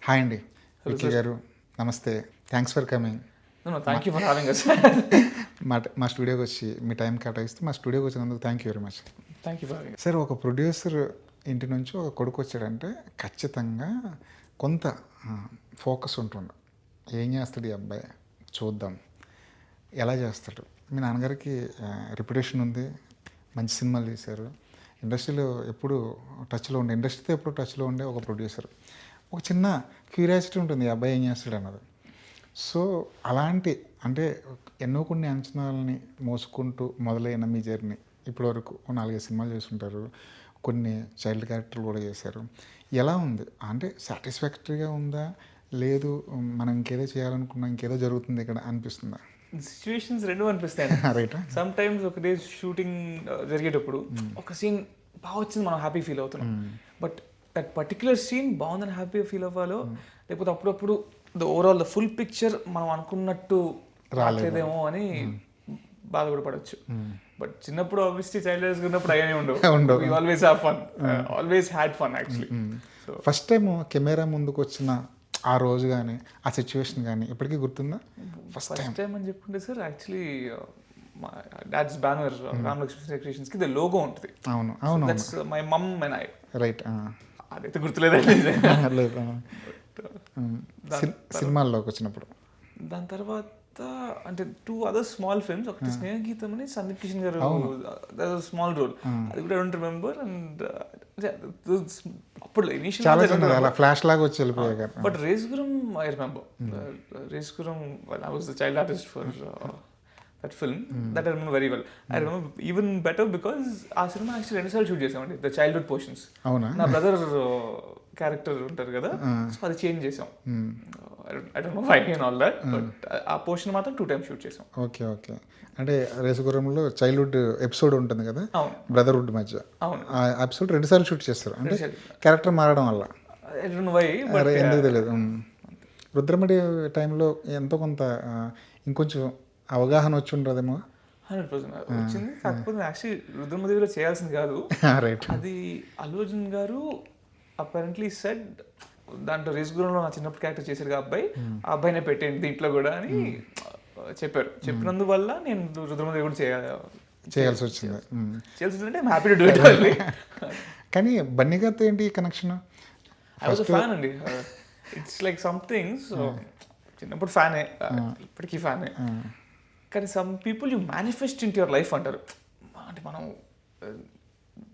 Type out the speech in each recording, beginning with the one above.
Hi అండి, Hello, Vicky sir. గారు. నమస్తే. Thanks for coming. No, thank you for having us. మా స్టూడియోకి వచ్చి మీ టైం కేటాయిస్తూ మా స్టూడియోకి వచ్చినందుకు thank you very much. Thank you for having us. Sir, ఒక ప్రొడ్యూసర్ ఇంటి నుంచి ఒక కొడుకు వచ్చాడంటే ఖచ్చితంగా కొంత ఫోకస్ ఉంటుంది. ఏం చేస్తాడు ఈ అబ్బాయి, చూద్దాం ఎలా చేస్తాడు. మీ నాన్నగారికి రెప్యుటేషన్ ఉంది, మంచి సినిమాలు తీశారు, ఇండస్ట్రీలో ఎప్పుడు టచ్లో ఉండే ఒక ప్రొడ్యూసర్. ఒక చిన్న క్యూరియాసిటీ ఉంటుంది ఈ అబ్బాయి ఏం చేస్తాడు అన్నది. సో అలాంటి అంటే ఎన్నో కొన్ని అంచనాలని మోసుకుంటూ మొదలైన మీ జర్నీ ఇప్పటివరకు 4-5 సినిమాలు చేస్తుంటారు, కొన్ని చైల్డ్ క్యారెక్టర్లు కూడా చేశారు. ఎలా ఉంది అంటే సాటిస్ఫాక్టరీగా ఉందా, లేదు మనం ఇంకేదో చేయాలనుకున్నా ఇంకేదో జరుగుతుంది ఇక్కడ అనిపిస్తుందా? సిచ్యువేషన్స్ రెండు అనిపిస్తాయి. రైట్. సమ్ టైమ్స్ ఒక డే షూటింగ్ జరిగేటప్పుడు ఒక సీన్ బాగా వచ్చింది, మనం హ్యాపీ ఫీల్ అవుతున్నాం. బట్ దట్ పర్టికులర్ సీన్ బాగుందని హ్యాపీ ఫీల్ అవ్వాలో, లేకపోతే అప్పుడప్పుడు ద ఫుల్ పిక్చర్ మనం అనుకున్నట్టు రాలేదేమో అని బాధ కూడా పడవచ్చు. బట్ చిన్నప్పుడు ఆబ్వియస్లీ చైల్డ్ ఏజ్ ఉన్నప్పుడు అయ్యానే ఉండవు. Always have fun, always had fun actually. So first time camera ముందుకు వచ్చిన ఆ రోజు కానీ ఆ సిచ్యువేషన్ కానీ ఇప్పటికీ గుర్తుందా? ఫస్ట్ టైం అని చెప్పుకుంటే సార్, యాక్చువల్లీ మా డాడ్స్ బ్యానర్ రామలక్ష్మి క్రియేషన్స్ కి ద లోగో ఉంటుంది. అవును అవును. That's my mum and I. Right. అదైతే గుర్తులేదండి. లేదు. సినిమాల్లోకి వచ్చినప్పుడు దాని తర్వాత అంటే 2 other స్మాల్ ఫిల్మ్స్, ఒకటి స్నేహగీతం అని సందీప్ కిషన్ గారు స్మాల్ రోల్, అది కూడా డోంట్ రిమెంబర్. అండ్ అప్పుడు చాలా చిన్నది అలా ఫ్లాష్ లాగా వచ్చి వెళ్ళిపోయాయి. But రేసుగురం I remember. రేసుగురం I was the child artist for that film. That I remember very well. I remember even better because ఆ సినిమా యాక్చువల్లీ 2 సార్లు షూట్ చేసామండి, ద చైల్డ్హుడ్ పోర్షన్స్. అవునా? నా బ్రదర్ క్యారెక్టర్ ఉంటారు కదా, సో అది చేంజ్ చేసాం. I don't know why and all that, but ఆ పోర్షన్ మాత్రం 2 times షూట్ చేసాం. Okay okay. అంటే రేసుగురంలో చైల్డ్హుడ్ ఎపిసోడ్ ఉంటుంది కదా, అవును, బ్రదర్హుడ్ మధ్య. అవును, ఆ ఎపిసోడ్ 2 సార్లు షూట్ చేస్తారు అంటే క్యారెక్టర్ మారడం వల్ల. I don't know why, but ఎందుకు తెలియదు. రుద్రమడి టైంలో ఎంతో కొంత ఇంకొంచెం అవగాహన వచ్చి ఉండదేమో. 100% వచ్చింది. కాకపోతే యాక్చువల్లీ రుద్రమదేవిలో చేయాల్సింది కాదు. రైట్. అది అల్లు అర్జున్ గారు అపారెంట్లీ సెడ్, దాంట్లో రేసుగురంలో నా చిన్నప్పుడు క్యారెక్టర్ చేశారు ఆ అబ్బాయినే పెట్టేయండి దీంట్లో కూడా అని చెప్పారు. చెప్పినందువల్ల నేను రుద్రమదేవి కూడా చేయాల్సి వచ్చింది. అంటే హ్యాపీ టు డూ ఇట్. కానీ బన్నీ గారితో ఏంటి కనెక్షన్? ఐ వాజ్ ఫ్యాన్ అండి. It's like something. సో చిన్నప్పుడు ఫ్యానే, ఇప్పటికీ ఫ్యానే. కానీ some people you manifest in your life అంటారు. అంటే మనం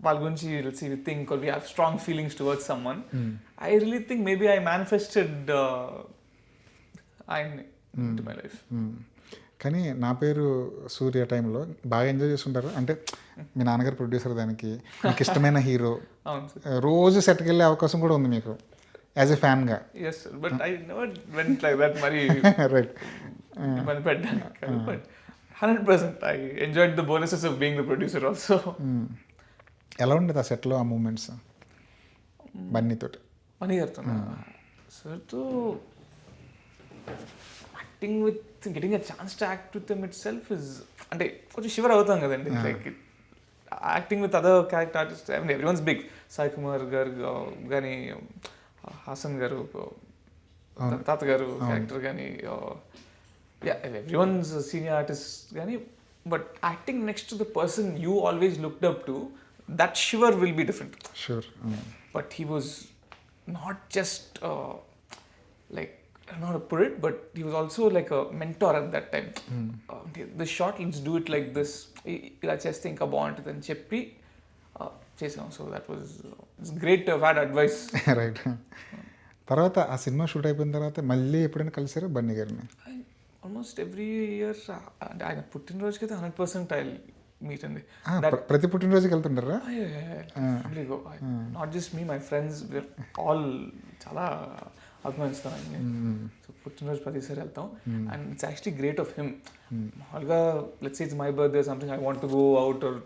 వాళ్ళ గురించి we think or we have strong feelings towards someone. I really think maybe I manifested ఆయన్ని ఇన్ మై లైఫ్. కానీ నా పేరు సూర్య టైంలో బాగా ఎంజాయ్ చేస్తుంటారు. అంటే మీ నాన్నగారు ప్రొడ్యూసర్, దానికి మీకు ఇష్టమైన హీరో, రోజు సెట్కి వెళ్ళే అవకాశం కూడా ఉంది మీకు యాజ్ ఎ ఫ్యాన్గా. Yes, but I never went like that మరి. రైట్. ఇబ్బంది పెట్టడానికి. But 100% I enjoyed the bonuses of being the producer also. ఎలా ఉండేది ఆ సెట్లో ఆ మూమెంట్స్ బన్నీతోటి? మనీ గారితో సార్తో acting with getting a chance to act with them itself is, అంటే కొంచెం షివర్ అవుతాం కదండి. Like acting with other character artist, I mean everyone's big. Sai Kumar గారు కానీ, హాసన్ గారు, తాత గారు క్యారెక్టర్ కానీ, ఎవ్రీవన్స్ సీనియర్ ఆర్టిస్ట్ కానీ, but acting next to the person you always looked up to, that shiver will be different. Sure. But he was not just like, I don't know how to put it, but he was also like a mentor at that time. This shot, let's do it like this, ఇలా చేస్తే ఇంకా బాగుంటుంది అని చెప్పి చేసాం. So that was great to have advice. Right. తర్వాత ఆ cinema shoot అయిపోయిన తర్వాత మళ్ళీ ఎప్పుడైనా కలిసారా బన్నీ గారిని? Almost every year. అంటే ఆయన పుట్టినరోజుకి అయితే 100% ఐ మీట్ అండి. ప్రతి పుట్టినరోజుకి వెళ్తుంటారా? Not just me, my friends all చాలా అభిమానిస్తాను ఆయన్ని. సో పుట్టినరోజు ప్రతిసారి వెళ్తాం. And it's actually great of him. మామూలుగా let's say it's my birthday something I want to go out or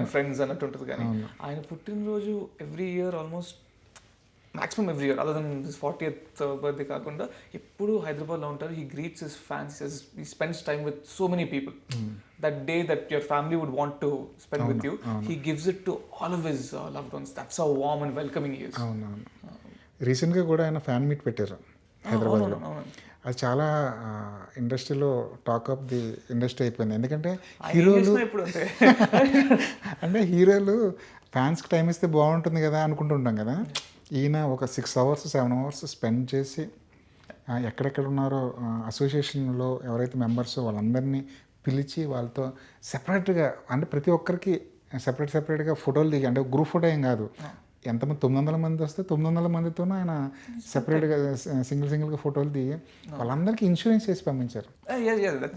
my friends అన్నట్టు ఉంటుంది. కానీ ఆయన పుట్టినరోజు every year, almost maximum every year, other than his 40th birthday కాకుండా ఎప్పుడు హైదరాబాద్లో ఉంటారు. He greets his fans, he spends time with so many people. That day that your family would want to spend with you, he gives it to all of his loved ones. That's how warm and welcoming he is. రీసెంట్గా కూడా ఆయన fan meet పెట్టారు హైదరాబాద్లో. అవును. అది చాలా ఇండస్ట్రీలో talk of the industry అయిపోయింది. ఎందుకంటే ఆయన ఏం హీరోలు చేసినా ఇప్పుడు అంతే. అంటే హీరోలు ఫ్యాన్స్కి టైం ఇస్తే బాగుంటుంది కదా అనుకుంటుంటాం కదా. ఈయన ఒక 6 అవర్స్ 7 అవర్స్ స్పెండ్ చేసి ఎక్కడెక్కడ ఉన్నారో అసోసియేషన్లో ఎవరైతే మెంబర్స్ వాళ్ళందరినీ పిలిచి వాళ్ళతో సెపరేట్గా, అంటే ప్రతి ఒక్కరికి సెపరేట్గా ఫోటోలు దిగి, అంటే గ్రూప్ ఫోటో ఏం కాదు, ఎంతమంది 900 మంది వస్తే 900 మందితోనూ ఆయన సెపరేట్గా సింగిల్గా ఫోటోలు దిగి వాళ్ళందరికీ ఇన్సూరెన్స్ చేసి పంపించారు.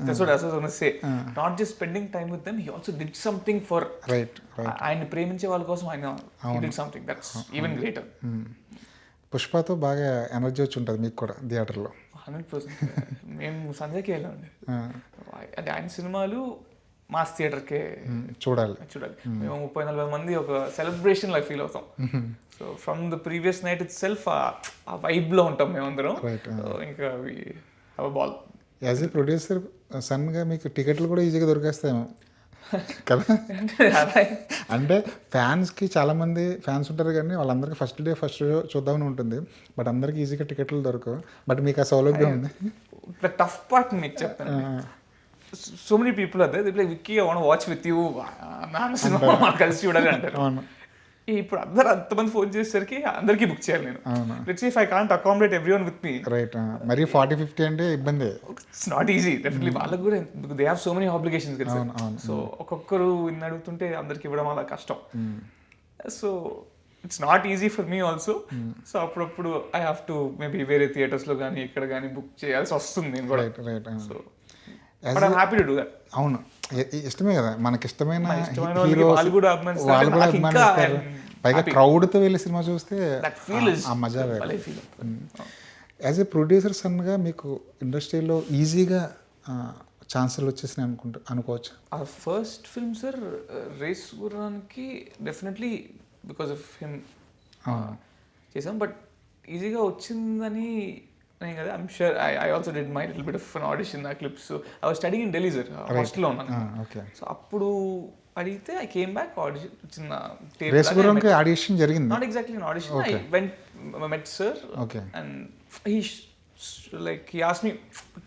That's what I was going to say. Not just spending time with them, he also did something for right. ఆయన ప్రేమించే వాళ్ళ కోసం ఆయన he did something that's even greater. పుష్పతో బాగా ఎనర్జీ వచ్చి ఉంటుంది మీకు కూడా థియేటర్లో. 100%. మేము సంజయ్కి వెళ్ళామండి. అంటే ఆయన సినిమాలు మాస్ థియేటర్కే చూడాలి. మేము 30-40 మంది ఒక సెలబ్రేషన్ లాగా ఫీల్ అవుతాం. So from the previous night it self ఆ వైబ్లో ఉంటాం మేమందరం. ఇంకా బాల్ యాజ్ ఏ ప్రొడ్యూసర్ సన్గా మీకు టికెట్లు కూడా ఈజీగా దొరికేస్తాయేమో కదా. అంటే ఫ్యాన్స్కి చాలామంది ఫ్యాన్స్ ఉంటారు కానీ వాళ్ళందరికీ ఫస్ట్ షో చూద్దామని ఉంటుంది, బట్ అందరికీ ఈజీగా టికెట్లు దొరకవు. బట్ మీకు ఆ సౌలభ్యం ఉంది. ద టఫ్ పార్ట్ మీకు చెప్తాను. సో మెనీ పీపుల్ అదే Vicky I want watch with you, నాన్న సినిమా కలిసి చూడాలి అంటారు. ఇప్పుడు అందరు అంతమంది ఫోన్ చేసేసరికి అందరికీ బుక్ చేయాలి నేను. Let's say if I can't accommodate everyone with me, right. మరి 40-50 అంటే ఇబ్బంది. It's not easy. డెఫినెట్లీ వాళ్ళకి కూడా they have so many obligations కదా. సో ఒక్కొక్కరు ఇన్ని అడుగుతుంటే అందరికి ఇవ్వడం అలా కష్టం. So it's not easy for me also. So అప్పుడప్పుడు ఐ హ్యావ్ టు మేబీ వేరే థియేటర్స్లో కానీ ఇక్కడ కానీ బుక్ చేయాల్సి వస్తుంది నేను కూడా. So but I'm happy to do that. అవును, ఇష్టమే కదా మనకి ఇష్టమైన హీరో వాళ్ళు కూడా అభిమానిస్తారు. పైగా క్రౌడ్తో వెళ్ళి సినిమా చూస్తే ఆ మజా వేరే. యాజ్ ఏ ప్రొడ్యూసర్ సన్గా మీకు ఇండస్ట్రీలో ఈజీగా ఛాన్సులు వచ్చేసినాయి అనుకోవచ్చు. ఆ ఫస్ట్ ఫిల్మ్ సార్ రేస్ గుర్రానికి డెఫినెట్లీ బికాస్ ఆఫ్ హిమ్ చేసాం. బట్ ఈజీగా వచ్చిందని నేను కదా, I'm sure I also did my little bit of an audition. ఆ clips I was studying in Delhi sir, హాస్టల్లో ఉన్నాను. సో అప్పుడు అడిగితే ఐ కేమ్ బ్యాక్ ఆడిషన్, చిన్న ఆడిషన్ జరిగింది. Not exactly an audition, I went met sir and he asked me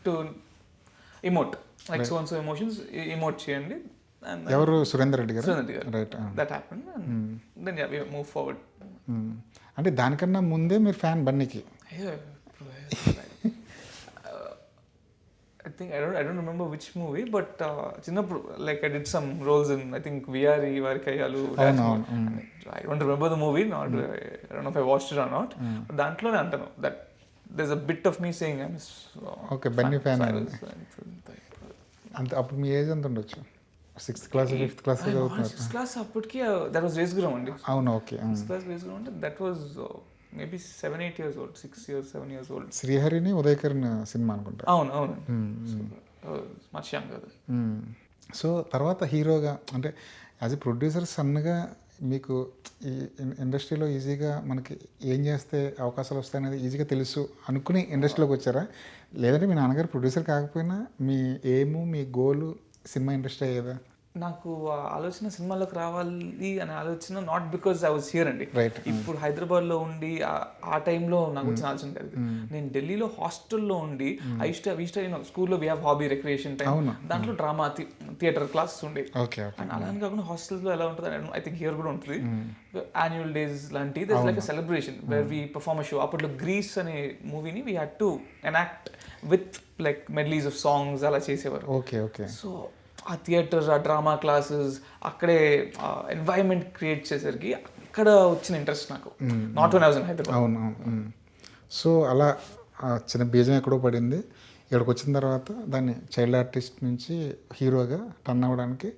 to emote like so and so emotions emote చేయండి. ఎవరు? సురేందర్ రెడ్డి గారు. Right. That happened and then we move forward. అంటే దానికన్నా ముందే మీరు fan బన్నీకి? I think I don't remember which movie, but చిన్నప్పుడు like I did some roles in I think VRE Varikayalu. I don't remember the movie, not I don't know if I watched it or not. But దాంట్లోనే అంటాను that there's a bit of me saying I'm okay Bunny fan. అంత అప్పుడు మీ age ఎంత ఉండొచ్చు? 6th class 5th class చదువుతున్నారు? 6th class అప్పటికి that was Race Guram అండి. అవును, okay. 6th class Race Guram అంటే that was maybe 7-8 years old, 6 years 7 years old. శ్రీహరిని ఉదయకరణ్ సినిమా అనుకుంటా. అవును మచ్ యంగ్ కదా. సో తర్వాత హీరోగా, అంటే యాజ్ ఎ ప్రొడ్యూసర్ సన్గా మీకు ఈ ఇండస్ట్రీలో ఈజీగా మనకి ఏం చేస్తే అవకాశాలు వస్తాయనేది ఈజీగా తెలుసు అనుకుని ఇండస్ట్రీలోకి వచ్చారా? లేదంటే మీ నాన్నగారు ప్రొడ్యూసర్ కాకపోయినా మీ ఎయిమ్ మీ గోలు సినిమా ఇండస్ట్రీ అయ్యేదా? నాకు ఆలోచన సినిమాలోకి రావాలి అనే ఆలోచన not because I was here అండి. ఇప్పుడు హైదరాబాద్లో ఉండి ఆ టైంలో నాకు వచ్చిన ఆలోచన కాదు. నేను ఢిల్లీలో హాస్టల్లో ఉండి స్కూల్లో we have hobby recreation time, దాంట్లో డ్రామా థియేటర్ క్లాసెస్ ఉండేవి. అండ్ అలానే కాకుండా హాస్టల్స్లో ఎలా ఉంటుంది ఐ థింక్ హియర్ కూడా ఉంటుంది, యాన్యువల్ డేస్ లాంటి like celebration where we perform show. అప్పట్లో గ్రీస్ అనే మూవీని we had to enact with like medleys of songs అలా చేసేవారు. సో ఆ థియేటర్, ఆ డ్రామా క్లాసెస్, అక్కడే ఎన్వైరన్మెంట్ క్రియేట్ చేసేసరికి అక్కడ వచ్చిన ఇంట్రెస్ట్ నాకు. Not one I was in Hyderabad. అవును. సో అలా చిన్న బీజం ఎక్కడో పడింది. ఇక్కడికి వచ్చిన తర్వాత దాన్ని చైల్డ్ ఆర్టిస్ట్ నుంచి హీరోగా టర్న్ అవ్వడానికి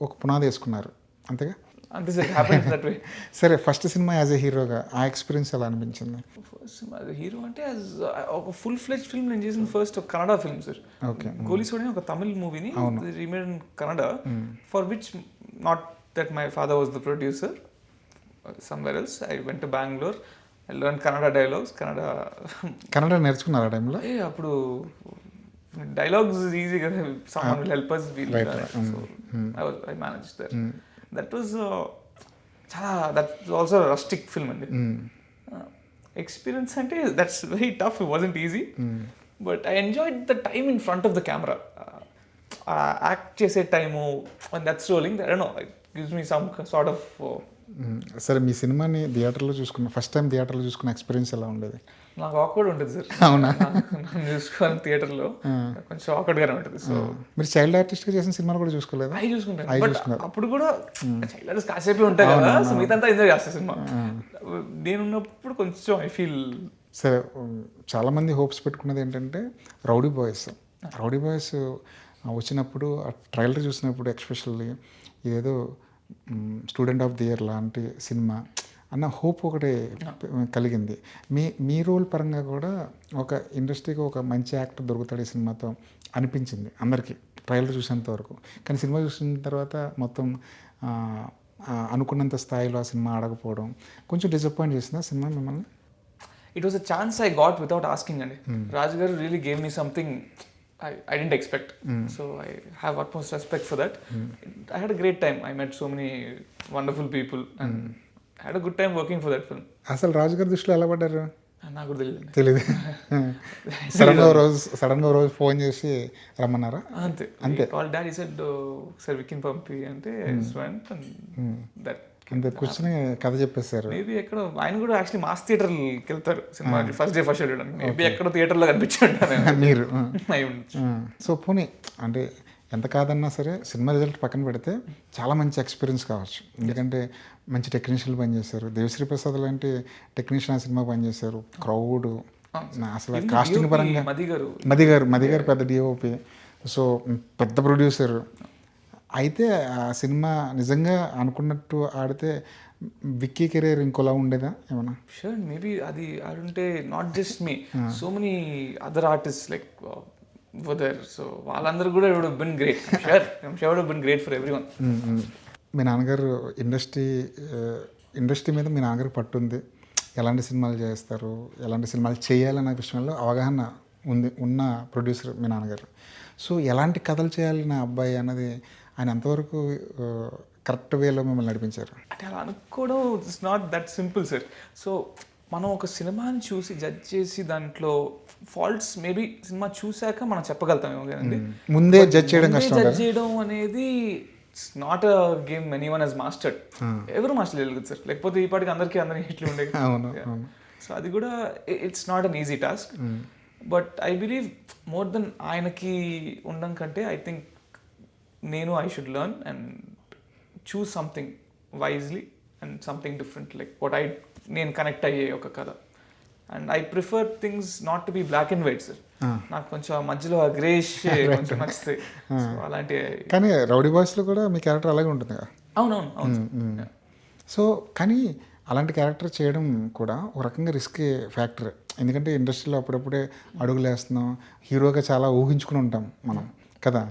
ఒక పునాది వేసుకున్నారు, అంతేగా? అంతే సార్, హ్యాపెన్స్ దట్ వే. సరే, ఫస్ట్ సినిమా యాజ్ ఎ హీరోగా ఆ ఎక్స్పీరియన్స్ ఎలా అనిపించింది? First cinema as a hero అంటే ఒక ఫుల్ ఫ్లెడ్జ్ ఫిల్మ్ నేను చేసిన ఫస్ట్ ఒక కన్నడ ఫిల్మ్ సార్. గోలీ సోడని ఒక తమిళ్ మూవీని remade in Kannada, for which not that my father was the producer, somewhere else. I went to Bengaluru, I learn Kannada dialogues. Kannada నేర్చుకున్నారు ఆ టైంలో? అప్పుడు డైలాగ్స్ ఈజీ కదా, someone will help us, so I managed that. That was చాలా, that was also rustic film అండి. Experience అంటే that's very tough, it wasn't easy, but I enjoyed the time in front of the camera. Act చేసే time and that's rolling, I don't no, it gives me some sort of. సరే, మీ సినిమాని థియేటర్లో చూసుకున్న first time థియేటర్లో చూసుకున్న experience ఎలా ఉండేది? నాకు ఆక్వర్డ్ ఉంటుంది సార్. అవునా? నన్ను చూసుకోవాలి థియేటర్లో కొంచెం ఆక్వర్డ్గానే ఉంటుంది. సో మీరు చైల్డ్ ఆర్టిస్ట్గా చేసిన సినిమాలు కూడా చూసుకోలేదా? అవి చూసుకుంటాను, బట్ అప్పుడు కూడా చైల్డ్ ఆర్టిస్ట్ కాసేపే ఉంటాయి కదా, సో మిగతా ఎంజాయ్ చేస్తాను సినిమా. నేనున్నప్పుడు కొంచెం ఐ ఫీల్. సరే, చాలామంది హోప్స్ పెట్టుకున్నది ఏంటంటే రౌడీ బాయ్స్ వచ్చినప్పుడు ఆ ట్రైలర్ చూసినప్పుడు ఎక్స్పెషల్లీ ఇదేదో స్టూడెంట్ ఆఫ్ ది ఇయర్ లాంటి సినిమా అన్న హోప్ ఒకటి కలిగింది. మీ రోల్ పరంగా కూడా ఒక ఇండస్ట్రీకి ఒక మంచి యాక్టర్ దొరుకుతాడు ఈ సినిమాతో అనిపించింది అందరికీ ట్రైలర్ చూసేంత వరకు. కానీ సినిమా చూసిన తర్వాత మొత్తం అనుకున్నంత స్థాయిలో ఆ సినిమా ఆడకపోవడం కొంచెం డిసప్పాయింట్ చేసిందా సినిమా మిమ్మల్ని? It was a chance I got without asking అండి. రాజు గారు really gave me something I didn't expect. So I have utmost respect for that. I had a great time. I met so many wonderful people and I had a good time working for that film. అసలు రాజు గారి దృష్టిలో ఎలా పడ్డారు? నాకు కూడా తెలియదు. సడన్గా రోజు ఫోన్ చేసి రమ్మన్నారా? అంతే. వాళ్ళ డాడీ సెడ్ సార్ వికిన్ పంపి అంటే అంతే కూర్చొని కథ చెప్పేశారు. మేబీ ఎక్కడ ఆయన కూడా యాక్చువల్లీ మాస్ థియేటర్కి వెళ్తారు cinema first day first show చూడడానికి. మేబీ ఎక్కడ థియేటర్లో కనిపించారు మీరు. సో పోనీ అంటే ఎంత కాదన్నా సరే సినిమా రిజల్ట్ పక్కన పెడితే చాలా మంచి ఎక్స్పీరియన్స్ కావచ్చు. ఎందుకంటే మంచి టెక్నీషియన్లు పనిచేశారు, దేవిశ్రీ ప్రసాద్ లాంటి టెక్నీషియన్ ఆ సినిమా పనిచేశారు. క్రౌడ్ అసలు కాస్టింగ్ పరంగా మది గారు పెద్ద డిఓపి, సో పెద్ద ప్రొడ్యూసర్. అయితే ఆ సినిమా నిజంగా అనుకున్నట్టు ఆడితే విక్కీ కెరీర్ ఇంకోలా ఉండేదా ఏమన్నా? షూర్, మేబీ అది ఆడుంటే not just me, so many other artist like whether, so వాళ్ళందరూ కూడా it would have been great. I'm sure it would have been great for everyone. మీ నాన్నగారు ఇండస్ట్రీ మీద మీ నాన్నగారు పట్టుంది, ఎలాంటి సినిమాలు చేస్తారు, ఎలాంటి సినిమాలు చేయాలన్న విషయంలో అవగాహన ఉన్న ప్రొడ్యూసర్ మీ నాన్నగారు. సో ఎలాంటి కథలు చేయాలి నా అబ్బాయి అన్నది ఆయన ఎంతవరకు కరెక్ట్ వేలో మిమ్మల్ని నడిపించారు? అంటే అలా అనుకోవడం it's not that simple sir. So మనం ఒక సినిమాని చూసి జడ్జ్ చేసి దాంట్లో ఫాల్ట్స్ మేబీ సినిమా చూశాక మనం చెప్పగలుగుతాం కదండి. ముందే జడ్జ్ చేయడం అనేది it's not a game anyone has mastered. ఎవరు మాస్టర్ చేయలేదు సార్, లేకపోతే ఈ పాటికి అందరికీ హిట్లు ఉండేవి. సో అది కూడా it's not an easy task. But I believe more than ఆయనకి ఉండడం కంటే I think I should learn and choose something wisely and something different, like what నేను కనెక్ట్ అయ్యే ఒక కథ. And I prefer things not to be black and white sir. నాకు కొంచెం మధ్యలో గ్రేష్ కొంచెం నచ్చుతాయి అలాంటి. కానీ రౌడీ బాయ్స్లో కూడా మీ క్యారెక్టర్ అలాగే ఉంటుంది కదా? అవును. సో కానీ అలాంటి క్యారెక్టర్ చేయడం కూడా ఒక రకంగా రిస్క్ ఫ్యాక్టర్. ఎందుకంటే ఇండస్ట్రీలో అప్పుడప్పుడే అడుగులు వేస్తున్నాం, హీరోగా చాలా ఊహించుకుని ఉంటాం మనం కదా.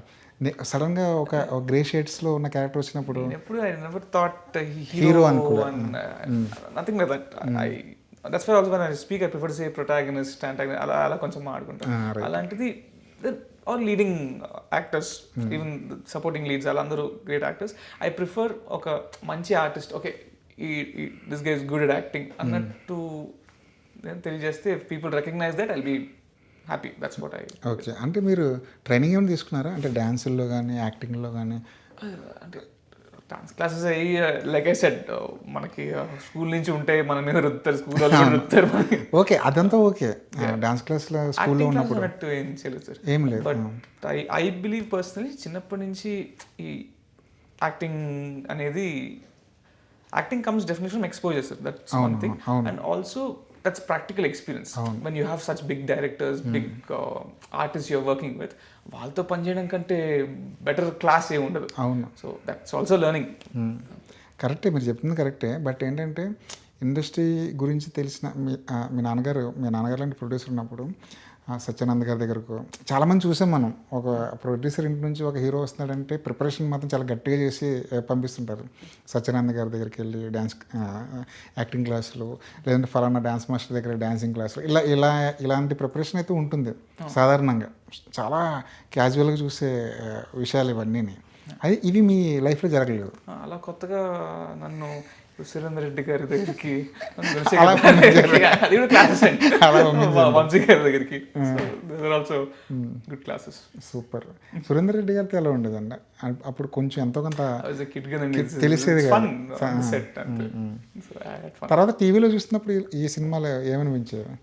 సడన్గా ఒక గ్రే షేడ్స్లో ఉన్న క్యారెక్టర్ వచ్చినప్పుడు ఎప్పుడు ఐ నెవర్ థాట్ హీరో అనుకో nothing like that. That's why also when I speak I prefer to say protagonist, antagonist అలా కొంచెం మాట్లాడుకుంటాను. అలాంటిది all leading actors, even supporting leads వాళ్ళందరూ గ్రేట్ యాక్టర్స్. ఐ ప్రిఫర్ ఒక మంచి artist, okay this guy is good at acting అన్నట్టు తెలియజేస్తే people recognise that I'll be happy. That's what I. Okay, అంటే మీరు ట్రైనింగ్ ఏమైనా తీసుకున్నారా? అంటే డ్యాన్సుల్లో కానీ యాక్టింగ్లో కానీ? అంటే డాన్స్ క్లాసెస్ అయ్యి లైక్ ఐ సెడ్ మనకి స్కూల్ నుంచి ఉంటే మన మీద రుద్దుతారు, స్కూల్లో రుద్దుతారు. ఓకే, అదంతా ఓకే. డాన్స్ క్లాస్లో స్కూల్లో ఉన్నప్పుడు ఏం చేయలేదు సార్, ఏం లేదు. బట్ ఐ బిలీవ్ పర్సనలీ చిన్నప్పటి నుంచి ఈ యాక్టింగ్ అనేది acting comes definitely from exposure sir. That's one thing. And also that's practical experience. When you have such big directors, big artists you're working with, వాళ్ళతో పనిచేయడం కంటే better class ఏ ఉండదు. అవును. So that's also learning. కరెక్టే, మీరు చెప్తుంది కరెక్టే. But ఏంటంటే ఇండస్ట్రీ గురించి తెలిసిన మీ నాన్నగారు లాంటి ప్రొడ్యూసర్ ఉన్నప్పుడు సత్యానంద్ గారి దగ్గరకు చాలామంది చూసాం మనం. ఒక ప్రొడ్యూసర్ ఇంటి నుంచి ఒక హీరో వస్తున్నాడంటే ప్రిపరేషన్ మాత్రం చాలా గట్టిగా చేసి పంపిస్తుంటారు. సత్యానంద్ గారి దగ్గరికి వెళ్ళి డ్యాన్స్ యాక్టింగ్ క్లాసులు, లేదంటే ఫలానా డ్యాన్స్ మాస్టర్ దగ్గర డ్యాన్సింగ్ క్లాసులు, ఇలాంటి ప్రిపరేషన్ అయితే ఉంటుంది సాధారణంగా. చాలా క్యాజువల్గా చూసే విషయాలు ఇవన్నీ. అది ఇవి మీ లైఫ్లో జరగలేదు. అలా కొత్తగా నన్ను ఇప్పుడు సురేందర్ రెడ్డి గారి దగ్గరికి అది కూడా క్లాసెస్ అండి, వంశీ గారి దగ్గరికి also good classes. Super. Surender Reddy గారితో ఎలా ఉండేదండి అప్పుడు? కొంచెం ఎంతో కొంత కిడ్ కదండి, తెలిసేది ఫన్ కాదు. సెట్ అంతే. తర్వాత టీవీలో చూసినప్పుడు ఈ సినిమాలో ఏమనిపించేది?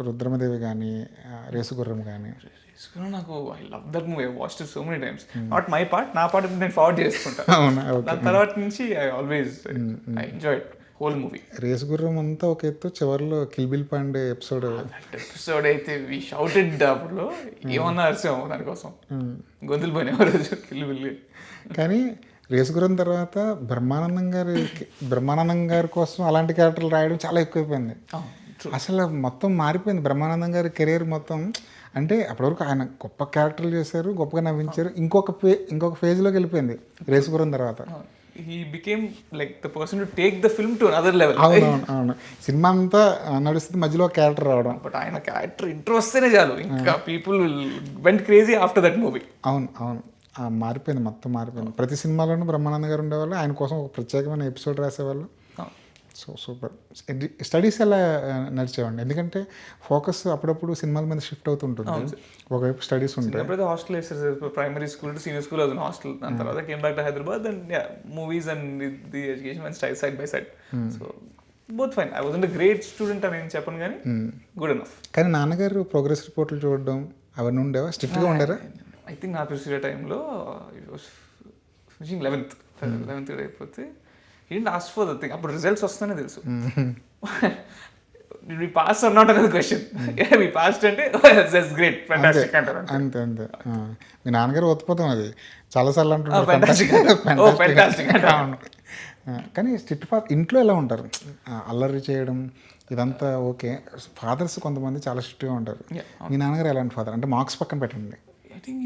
రుద్రమదేవి కానీ, రేసుగుర్రం కానీ. నాకు I love that movie, I watched it so many times. Not my part, నా పార్ట్ నేను ఫార్వర్డ్ చేసుకుంటా. అవునా? దాని తర్వాత నుంచి I always I enjoy whole movie. Race Gurram అంతా ఒక ఎత్తు, చివరిలో కిల్బిల్ పాండే ఎపిసోడ్ అయితే వి షౌటెడ్ అప్పుడు ఏమన్నా అరిసాము దానికోసం, గొంతులు పోయినాయి రోజు కిల్బిల్. కానీ రేసుగుర్రం తర్వాత బ్రహ్మానందం గారి కోసం అలాంటి క్యారెక్టర్లు రాయడం చాలా ఎక్కువైపోయింది. అసలు మొత్తం మారిపోయింది బ్రహ్మానందం గారి కెరీర్ మొత్తం. అంటే అప్పటివరకు ఆయన గొప్ప క్యారెక్టర్లు చేశారు, గొప్పగా నవ్వించారు. ఇంకొక ఫేజ్లోకి వెళ్ళిపోయింది రేసుగుర్రం తర్వాత. he became like the person to take the film to another level. అవును. సినిమా అంతా నడుస్తుంది, మధ్యలో క్యారెక్టర్ రావడం. బట్ ఆయన క్యారెక్టర్ ఇంట్రో వస్తేనే చాలు, ఇంకా people vent crazy after that movie. అవును. మారిపోయింది, మొత్తం మారిపోయింది. ప్రతి సినిమాలోనూ బ్రహ్మానంద గారు ఉండేవాళ్ళు, ఆయన కోసం ఒక ప్రత్యేకమైన ఎపిసోడ్ రాసేవాళ్ళు. So super. స్టడీస్ ఎలా నడిచేవండి? ఎందుకంటే ఫోకస్ అప్పుడప్పుడు సినిమాల మీద షిఫ్ట్ అవుతుంటుంది, ఒకవైపు స్టడీస్ ఉంటాయి. Hostel primary school to senior school అది హాస్టల్. దాని తర్వాత came back to Hyderabad and movies and the education and side by side. So both fine. I wasn't great student అని నేను చెప్పను, కానీ గుడ్ ఎనఫ్. కానీ నాన్నగారు ప్రోగ్రెస్ రిపోర్ట్లు చూడడం అవన్నీ ఉండేవా? స్ట్రిక్ట్గా ఉండేరా? ఐ థింక్ నా ప్రిన్సిపల్ టైంలో ఫినిషింగ్ 11th అయిపోతే ఏంటి ఆస్క్ ఫర్ ద థింగ్. అప్పుడు రిజల్ట్స్ వస్తేనే తెలుసు వి పాస్ ఆర్ నాట్ అనేది క్వశ్చన్. వి పాస్డ్ అంటే దట్స్ గ్రేట్, ఫ్యాంటాస్టిక్ అంటారు. అంతే. మీ నాన్నగారు ఒత్తిపోతాం అది చాలాసార్లు అంటున్నారు. కానీ స్ట్రిక్ట్ ఫాదర్. ఇంట్లో ఎలా ఉంటారు? అల్లరి చేయడం ఇదంతా ఓకే. ఫాదర్స్ కొంతమంది చాలా స్ట్రిక్ట్గా ఉంటారు. మీ నాన్నగారు ఎలాంటి ఫాదర్? అంటే మార్క్స్ పక్కన పెట్టండి. I think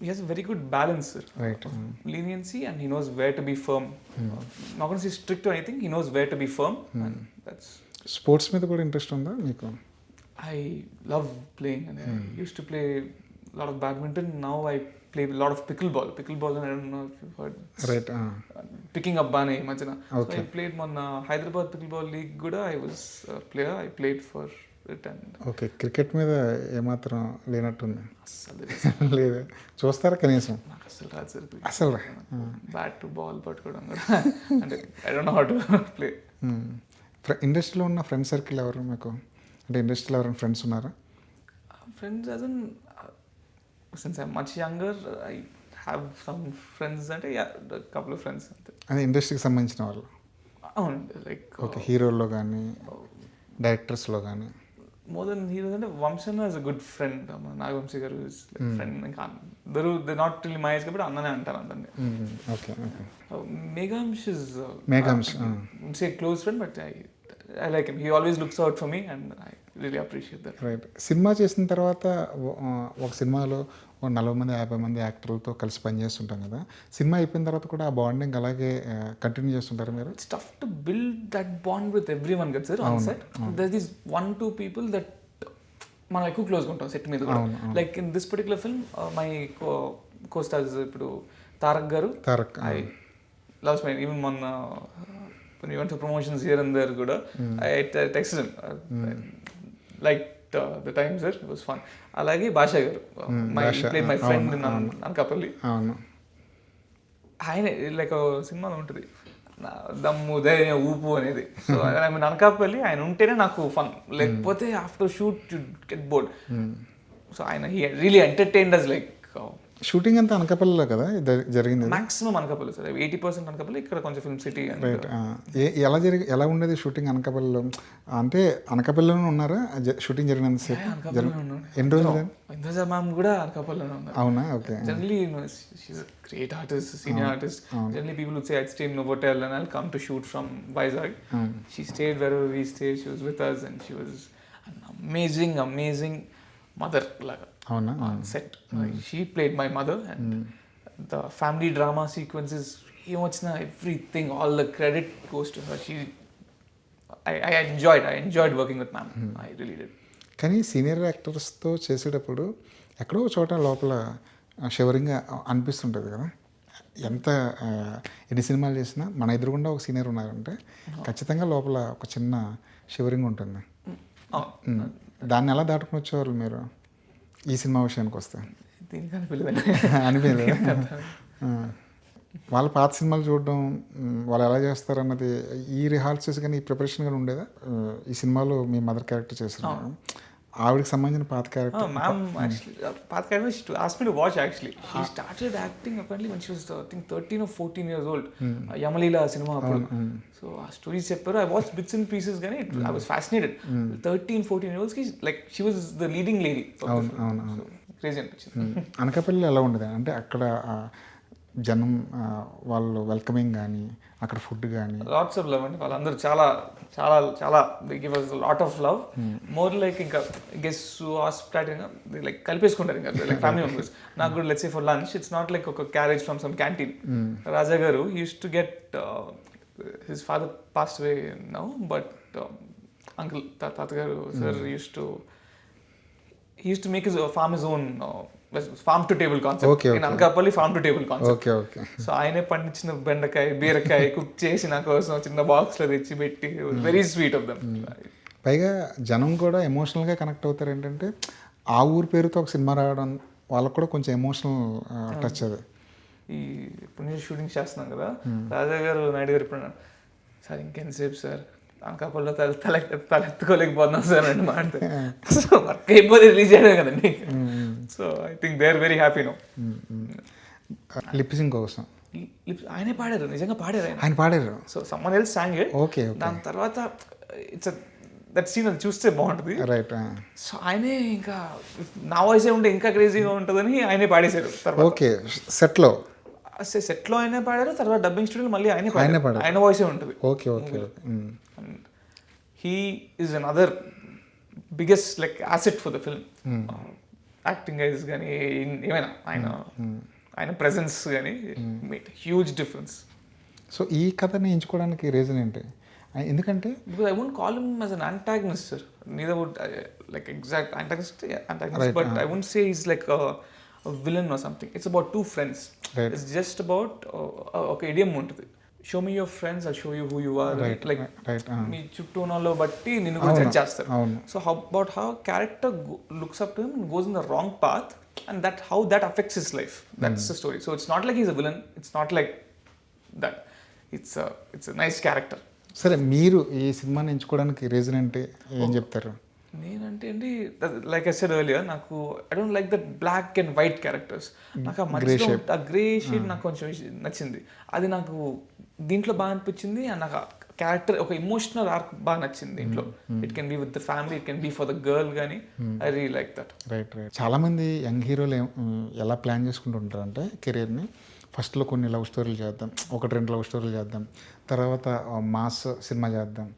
he has a very good balance, right, of leniency, and he knows where to be firm. Not going to say strict or anything, he knows where to be firm. And that's. Sports మీద కూడా interest ఉందా మీకు? I love playing, and I used to play a lot of badminton. Now I play a lot of pickleball, and I don't know if you've heard. Right. Picking up bane imagine. So I played on Hyderabad Pickleball League kuda. I was a player. I played for it. And okay. Cricket మీద ఏమాత్రం లేనట్టుంది? లేదు. చూస్తారా కనీసం? నాకు అసలు రాదు sir. అసలు బ్యాట్ బాల్ పట్టుకోవడం కూడా అంటే I don't know how to play. ఇండస్ట్రీలో ఉన్న ఫ్రెండ్ సర్కిల్ ఎవరు మీకు? అంటే ఇండస్ట్రీలో ఎవరైనా ఫ్రెండ్స్ ఉన్నారా? Friends as in since I much younger I have some friends, అంటే కపుల్ ఆఫ్ ఫ్రెండ్స్ అంతే. అదే ఇండస్ట్రీకి సంబంధించిన వాళ్ళు? అవునండి. Like okay. హీరోల్లో కానీ డైరెక్టర్స్లో కానీ? మోర్ దెన్ హీరోస్ అంటే వంశన్న is a good friend. Nagavamsi గారు ఇస్ ఫ్రెండ్. ఇంకా అందరూ they not really my age కాబట్టి అన్ననే అంటారు అందరినీ. Okay. Meghamsh is say close friend, but I like him. He always looks out for me and I really appreciate that. Right. సినిమా చేసిన తర్వాత ఒక సినిమాలో 40 మంది 50 మంది యాక్టర్లతో కలిసి పనిచేస్తుంటాం కదా. సినిమా అయిపోయిన తర్వాత కూడా ఆ బాండింగ్ అలాగే కంటిన్యూ చేస్తుంటారు మీరు? It's tough to build that bond with everyone కదా sir on set. There is 1-2 people that మనం ఎక్కువ క్లోజ్గా ఉంటాం సెట్ మీద కూడా. Like in this particular film my co stars ఇప్పుడు తారక్ గారు. ఐ లవ్స్ మై ఈవెన్ మొన్న event promotions here and there కూడా I texted him like the time sir, it was fun. అలాగే భాషా గారు, మై ఫ్రెండ్ ఇన్ అనకాపల్లి. ఆయన లైక్ సినిమాలో ఉంటుంది దమ్ము ధైర్యం ఊపు అనేది. సో ఐ మీన్ అనకాపల్లి ఆయన ఉంటేనే నాకు ఫన్, లేకపోతే after shoot get bored. So ఆయన he really entertained us. Like shooting అంతా అనకాపల్లిలో కదా జరిగింది? మాక్సిమం అనకాపల్లి సార్, 80% అనకాపల్లి, ఇక్కడ కొంచెం ఫిల్మ్ సిటీ. రైట్. ఎలా ఉండేది షూటింగ్ అనకాపల్లిలో? అంటే అనకాపల్లిలోనే ఉన్నారా షూటింగ్ జరిగినంత సేపు? ఎన్ని రోజులు? ఇంద్రజా మ్యామ్ కూడా అనకాపల్లిలోనే ఉన్నారు. అవునా? Okay. Generally she's a great artist, senior artist. Generally people would say I'd stay in Novotel and I'll come to shoot from Vizag. She stayed wherever we stayed. She was with us and she was an amazing mother laga. అవునా? On set. She played my mother and the family drama sequences, emotional, everything, all the credit goes to her. I enjoyed working with ma'am. I really did. కానీ senior యాక్టర్స్తో చేసేటప్పుడు ఎక్కడో చోట లోపల షివరింగ్గా అనిపిస్తుంటుంది కదా. ఎంత ఎన్ని సినిమాలు చేసినా మన ఎదురుగుండా ఒక సీనియర్ ఉన్నారంటే ఖచ్చితంగా లోపల ఒక చిన్న షివరింగ్ ఉంటుంది. దాన్ని ఎలా దాటుకుని వచ్చేవారు మీరు ఈ సినిమా విషయానికి వస్తే? దీనికి అనిపించలేదు. అనిపించలేదు. వాళ్ళ పాత సినిమాలు చూడడం, వాళ్ళు ఎలా చేస్తారన్నది ఈ రిహార్సల్స్ కానీ ఈ ప్రిపరేషన్ కానీ ఉండేదా? ఈ సినిమాలో మీ మదర్ క్యారెక్టర్ చేస్తున్నారు, ఆవిడకి సంబంధించిన పాత క్యారెక్టర్. మ్యామ్ యాక్చువల్లీ పాత character asked me to watch. Actually she started acting apparently when she was I think 13 or 14 years old. Yamaleela సినిమా అప్పుడు. సో ఆ స్టోరీస్ చెప్పారు. I watch bits and pieces కానీ ఐ వాస్ ఫ్యాసినేటెడ్. 13-14 years oldకి like she was the leading lady. అవును. Crazy అనిపించింది. అనకాపల్లి ఎలా ఉండేది అంటే అక్కడ జనం వాళ్ళు వెల్కమింగ్ కానీ అక్కడ ఫుడ్ కానీ? లాట్స్ ఆఫ్ లవ్ అండి. వాళ్ళందరూ చాలా చాలా చాలా give us lot of love. More like ఇంకా గెస్ట్ హాస్పిటాలిటీ లైక్ కలిపేసుకుంటారు ఇంకా లైక్ ఫ్యామిలీ మెంబర్స్. నాకు కూడా let's say for lunch it's not like ఒక carriage from some canteen. Raja గారు used to get his father passed away now, but uncle తాతగారు sir used to make his farm his own farm to table concept. In Anakapalli farm to table concept. So ఆయనే పండించిన బెండకాయ బీరకాయ cook చేసి నా కోసం చిన్న బాక్స్ లో తెచ్చి పెట్టి వెరీ స్వీట్ ఆఫ్ దమ్. పైగా జనం కూడా ఎమోషనల్గా కనెక్ట్ అవుతారు. ఏంటంటే ఆ ఊరి పేరుతో ఒక సినిమా రావడం వాళ్ళకు కూడా కొంచెం ఎమోషనల్ టచ్. అది ఈ ఇప్పుడు నేను షూటింగ్ చేస్తున్నాం కదా, రాజా గారు నాయుడు గారు ఇప్పుడు సార్ ఇంకెంతసేపు సార్ అనకాపల్లిలో తలెత్తుకోలేకపోతున్నాం సార్ అంటే మాట. సో వర్క్ అయిపోతే రిలీజ్ చేయడం కదండి. So I think they are very happy no. Lip sync కోసం ఆయనే పాడారు, నిజంగా పాడారు ఆయన పాడారు. So someone else sang it. Okay. దాని తర్వాత ఇట్స్ దట్ సీన్ అది చూస్తే బాగుంటుంది. రైట్. సో ఆయనే ఇంకా నా వాయిసే ఉంటే ఇంకా క్రేజీగా ఉంటుందని ఆయనే పాడేశారు. ఓకే. సెట్లో ఆయనే పాడారు. తర్వాత డబ్బింగ్ స్టూడియోలో మళ్ళీ ఆయనే పాడారు. ఆయన వాయిసే ఉంటుంది. Okay. He is another biggest like asset for the film. Acting guys కానీ ఏమైనా ఆయన ప్రెజెన్స్ కానీ మేడ్ హ్యూజ్ డిఫరెన్స్. సో ఈ కథని ఎంచుకోవడానికి రీజన్ ఏంటి? ఎందుకంటే because I won't call him as an antagonist, sir. Neither would like exact antagonist, right, but I won't say he's like a villain or something. It's about two friends. Right. It's just about ఒక idiom ఉంటుంది, show me your friends I show you who you are. Like మీ చుట్టూ ఉన్న బట్టి నిన్ను కూడా judge చేస్తారు. So how about how character looks up to him and goes in the wrong path and that how that affects his life. That's the story. So it's not like he's a villain, it's not like that. It's a nice character. సరే, మీరు ఈ సినిమాని ఎంచుకోవడానికి reason అంటే ఏం చెప్తారు? నేనంటే అండి లైక్ ఐ సెడ్ ఎర్లియర్, నాకు I don't like that black and white characters. నాకు ఆ మధ్యలో ఆ గ్రే షేడ్ నాకు కొంచెం నచ్చింది. అది నాకు దీంట్లో బాగా అనిపించింది. అండ్ నాకు క్యారెక్టర్ ఒక ఇమోషనల్ ఆర్క్ బాగా నచ్చింది దీంట్లో. It can be with the family, it can be for the girl కానీ. I really like that. Right. చాలామంది యంగ్ హీరోలు ఎలా ప్లాన్ చేసుకుంటుంటారు అంటే కెరీర్ని, ఫస్ట్లో కొన్ని లవ్ స్టోరీలు చేద్దాం, 1-2 లవ్ స్టోరీలు చేద్దాం, తర్వాత మాస్ సినిమా చేద్దాం,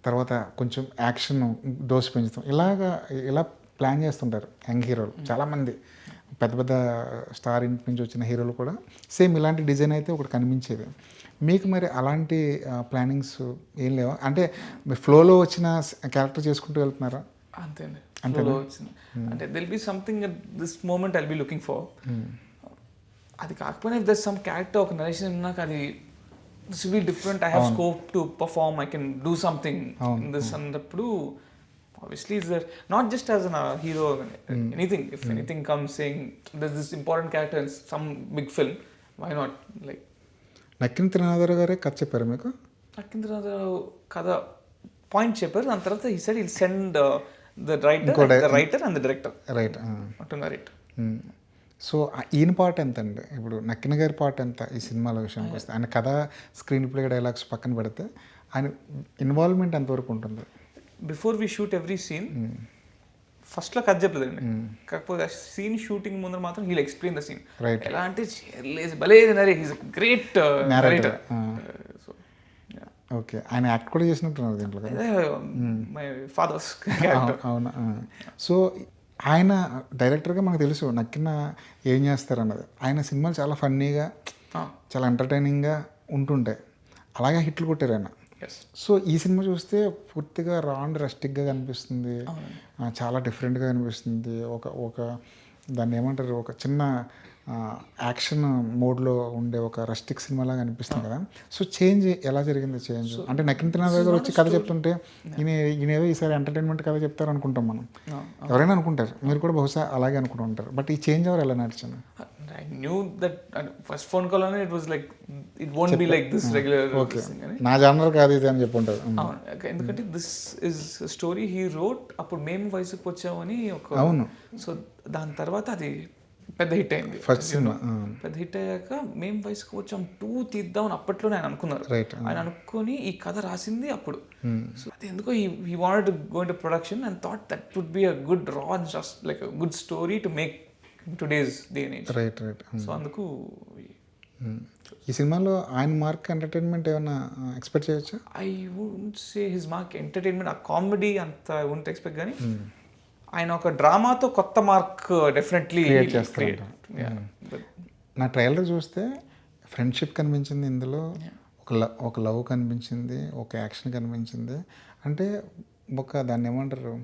తర్వాత కొంచెం యాక్షన్ డోస్ పెంచుతాం, ఇలా ప్లాన్ చేస్తుంటారు యంగ్ హీరోలు చాలామంది. పెద్ద పెద్ద స్టార్ ఇంటి నుంచి వచ్చిన హీరోలు కూడా సేమ్ ఇలాంటి డిజైన్ అయితే ఒకటి కనిపించేది. మీకు మరి అలాంటి ప్లానింగ్స్ ఏం లేవా? అంటే ఫ్లోలో వచ్చిన క్యారెక్టర్ చేసుకుంటూ వెళ్తున్నారా? అంతే అండి, ఫ్లోలో వచ్చింది. అంటే that'll be something at this moment I'll be looking for. అది కాకపోయినా ఇఫ్ దర్ సమ్ క్యారెక్టర్ ఒక నరేషన్ నాకు అది this will be different, I have scope to perform, I can do something in this అన్నప్పుడు obviously is there not just as a hero, anything, if anything comes saying there's this important character in some big film, why not? Like నక్కిన త్రినాథరావు గారే కథ చెప్పారు మీకు? నక్కిన త్రినాథరావు కథ point చెప్పారు. దాని తర్వాత he said he'll send the writer and the director. Right. to narrate. So ఈయన part ఎంత అండి? ఇప్పుడు నక్కిన గారి పార్ట్ ఎంత ఈ సినిమాలో విషయానికి వస్తే? ఆయన కథ, స్క్రీన్ ప్లే, డైలాగ్స్ పక్కన పెడితే ఆయన ఇన్వాల్వ్మెంట్ ఎంతవరకు ఉంటుంది? Before we shoot every scene ఫస్ట్లో కథ చెప్పలేదండి. కాకపోతే సీన్ షూటింగ్ ముందర మాత్రం హీల్ ఎక్స్ప్లెయిన్ ద సీన్. ఎలా అంటే భలే హీస్ గ్రేట్ నరేటర్. ఓకే. ఆయన యాక్ట్ కూడా చేసినట్టున్నారు దీంట్లో కదా? My father's. అవునా. సో ఆయన డైరెక్టర్గా మనకు తెలుసు నక్కిన ఏం చేస్తారన్నది. ఆయన సినిమాలు చాలా ఫన్నీగా, చాలా ఎంటర్టైనింగ్గా ఉంటుంటాయి. అలాగే హిట్లు కొట్టారు ఆయన. సో ఈ సినిమా చూస్తే పూర్తిగా రా అండ్ రస్టిక్గా కనిపిస్తుంది, చాలా డిఫరెంట్గా కనిపిస్తుంది. ఒక దాన్ని ఏమంటారు, ఒక చిన్న యాక్షన్ మోడ్లో ఉండే ఒక రస్టిక్ సినిమా లాగా అనిపిస్తుంది కదా. సో చేంజ్ ఎలా జరిగింది? చేంజ్ అంటే నకింతనాథ్ గారు వచ్చి కథ చెప్తుంటే ఈయనేదో ఈసారి ఎంటర్టైన్మెంట్ కథ చెప్తారు అనుకుంటాం మనం, ఎవరైనా అనుకుంటారు, మీరు కూడా బహుశా అలాగే అనుకుంటూ ఉంటారు. బట్ ఈ చేంజ్ ఎవరు ఎలా నడిచింది? I knew that first phone call on it was like it won't be like this regular okay, thing అని. నా జానర్ కాదు ఇది అని చెప్పుంటారు. అవును, ఎందుకంటే this is story he wrote అప్పుడు మేము వయసుకు వచ్చామని ఒక. అవును. సో దాని తర్వాత అది పెద్ద హిట్ అయింది. ఫస్ట్ సినిమా పెద్ద హిట్ అయ్యాక మేము వయసుకు వచ్చాం 2 తీద్దాం అప్పట్లోనే ఆయన అనుకున్నారు. రైట్. ఆయన అనుకొని ఈ కథ రాసింది అప్పుడు. సో అది ఎందుకో he wanted to go into production and thought that would be a good raw just like a good story to make today's day and age. Right right. So అందుకు ఈ సినిమాలో ఆయన మార్క్ ఎంటర్టైన్మెంట్ ఏమైనా expect చేయొచ్చా? I would say his mark entertainment, ఆ comedy అంత I won't expect, కానీ ఆయన ఒక డ్రామాతో కొత్త మార్క్ డెఫినెట్లీ క్రియేట్ చేస్తారు. నా ట్రైలర్ చూస్తే ఫ్రెండ్షిప్ కనిపించింది ఇందులో, ఒక లవ్ కనిపించింది, ఒక యాక్షన్ కనిపించింది. అంటే ఒక దాన్ని ఏమంటారు,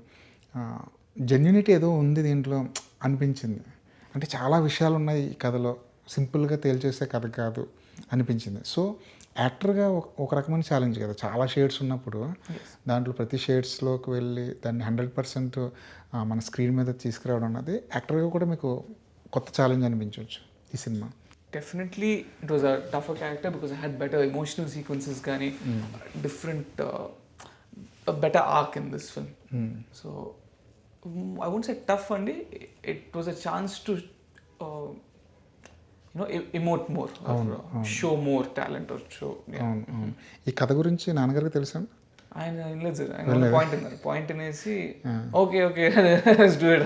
జెన్యునిటీ ఏదో ఉంది దీంట్లో అనిపించింది. అంటే చాలా విషయాలు ఉన్నాయి ఈ కథలో, సింపుల్గా తేల్చేసే కథ కాదు అనిపించింది. సో యాక్టర్గా ఒక రకమైన ఛాలెంజ్ కదా, చాలా షేడ్స్ ఉన్నప్పుడు దాంట్లో ప్రతి షేడ్స్లోకి వెళ్ళి దాన్ని 100% మన స్క్రీన్ మీద తీసుకురావడం అన్నది యాక్టర్గా కూడా మీకు కొత్త ఛాలెంజ్ అనిపించవచ్చు ఈ సినిమా. Definitely it was a tougher character because I had better emotional sequences కానీ different better arc in this film. So I won't say tough అండి, it was a chance to emote more, show more talent or show. ఈ కథ గురించి నాన్నగారికి తెలుసా? ఆయన లేదు sir, ఆయన పాయింట్ అనేసి okay okay let's do it.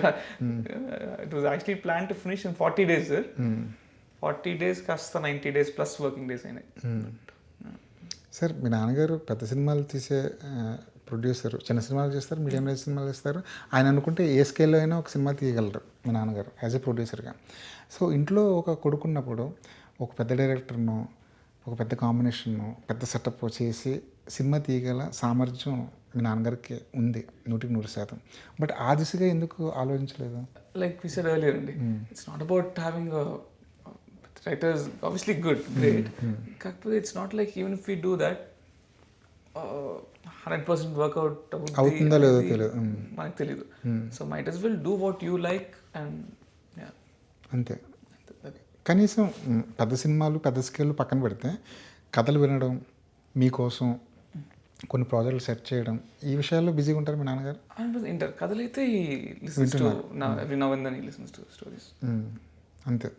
It was actually plan to finish in 40 days sir. 40 days కాస్త 90 days ప్లస్ వర్కింగ్ డేస్ అయినాయి. సార్ మీ నాన్నగారు పెద్ద సినిమాలు తీసే ప్రొడ్యూసర్, చిన్న సినిమాలు చేస్తారు, మీడియం రేంజ్ సినిమాలు చేస్తారు. ఆయన అనుకుంటే ఏ స్కేల్లో అయినా ఒక సినిమా తీయగలరు మీ నాన్నగారు యాజ్ ఎ ప్రొడ్యూసర్గా. సో ఇంట్లో ఒక కొడుకున్నప్పుడు ఒక పెద్ద డైరెక్టర్ను, ఒక పెద్ద కాంబినేషన్ను, పెద్ద సెటప్ చేసి సినిమా తీయగల సామర్థ్యం మీ నాన్నగారికి ఉంది 100%. బట్ ఆ దిశగా ఎందుకు ఆలోచించలేదు? లైక్ వి సెడ్ ఎర్లియర్ అండి, it's not about having writers obviously good great, కాకపోతే it's not like even if we do that 100% work out అవుతుందో లేదో తెలియదు, మనకు తెలియదు. So might as well do what you like and yeah, అంతే. కనీసం పెద్ద సినిమాలు పెద్ద స్కేల్ పక్కన పెడితే కథలు వినడం, మీకోసం కొన్ని ప్రాజెక్టులు సెట్ చేయడం, ఈ విషయాల్లో బిజీగా ఉంటారు మీ నాన్నగారు? ఇంటర్ కథలు అయితే every now and then he listens to stories. అంతే.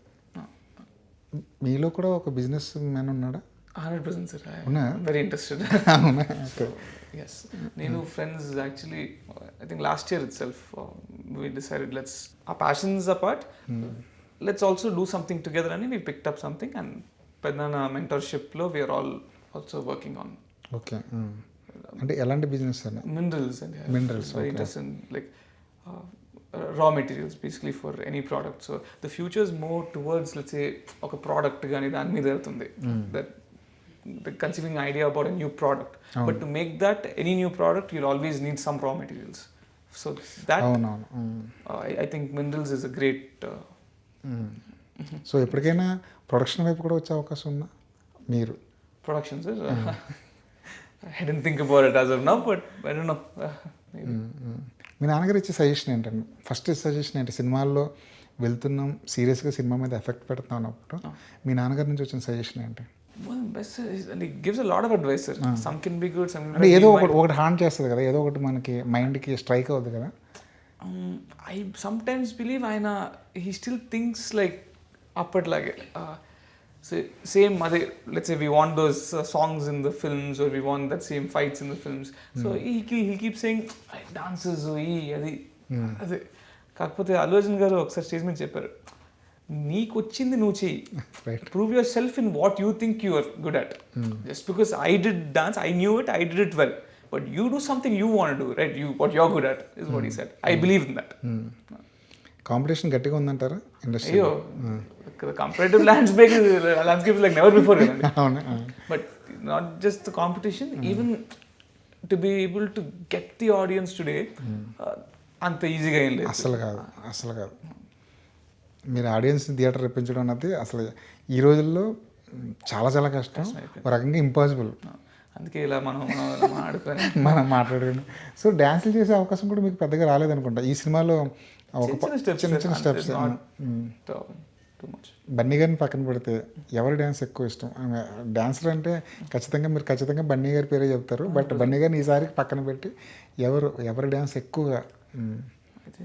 మీలో కూడా ఒక బిజినెస్ మ్యాన్ ఉన్నాడా? 100% సార్, వెరీ ఇంట్రెస్టెడ్. అవునా? ఎస్, నేను friends actually I think last year itself we decided let's our passions apart, let's also do something together and we picked up something and పెద్దన మెంటర్షిప్లో we are all also working on. ఓకే. అంటే ఎలాంటి business అండి? Minerals అండి. Minerals. Very interesting, like raw materials basically for any product. So the future is more towards, let's say, ఒక product కానీ దాని మీద వెళ్తుంది, that the conceiving idea about a new product. But to make that any new product you'll always need some raw materials. So that I think minerals is a great so ఎప్పటికైనా production వైపు కూడా వచ్చే అవకాశం ఉందా మీరు? Production sir, I didn't think about it as of now, but I don't know. మీ నాన్నగారు ఇచ్చే suggestion ఏంటండి? ఫస్ట్ సజెషన్ ఏంటి? సినిమాల్లో వెళ్తున్నాం, సీరియస్గా సినిమా మీద ఎఫెక్ట్ పెడతాం అన్నప్పుడు మీ నాన్నగారి నుంచి వచ్చిన సజెషన్ ఏంటి? Well, best sir, and he gives a lot of advice, sir. Some can be good, some can be అంటే ఏదో ఒకటి హార్న్ చేస్తుంది కదా, ఏదో ఒకటి మనకి మైండ్కి స్ట్రైక్ అవుతుంది కదా. I sometimes believe he still thinks like అప్పట్లాగే. So same అదే, let's say we want those songs in the films or we want that same fights in the films. So he'll keep saying dances అది అదే. కాకపోతే అల్లు అర్జున్ గారు ఒకసారి stage మీద చెప్పారు, నీకు వచ్చింది నువ్వు చెయ్యి, prove yourself in what you think you are good at. Just because I did dance, I knew it, I did it well, but you do something you want do, right? You what you are good at is what he said. I believe in that. Competition గట్టిగా ఉందంటారా industry? అయ్యో, comparative landscape is like never before. But not just the competition, even to be able to get the audience today అంత ఈజీగా ఏం లేదు. అసలు కాదు, అసలు కాదు. మీరు ఆడియన్స్ని థియేటర్ రప్పించడం అన్నది అసలు ఈ రోజుల్లో చాలా చాలా కష్టం, ఒక రకంగా ఇంపాసిబుల్. అందుకే ఇలా మనం ఆడుకొని మనం మాట్లాడుకుని. సో డ్యాన్సులు చేసే అవకాశం కూడా మీకు పెద్దగా రాలేదనుకుంటా ఈ సినిమాలో. ఒక చిన్న చిన్న స్టెప్స్. Too much. బన్నీ గారిని పక్కన పెడితే ఎవరి డ్యాన్స్ ఎక్కువ ఇష్టం? డాన్సర్ అంటే మీరు ఖచ్చితంగా బన్నీ గారి పేరే చెప్తారు, బట్ బన్నీ గారిని ఈసారి పక్కన పెట్టి ఎవరి డ్యాన్స్ ఎక్కువగా? అయితే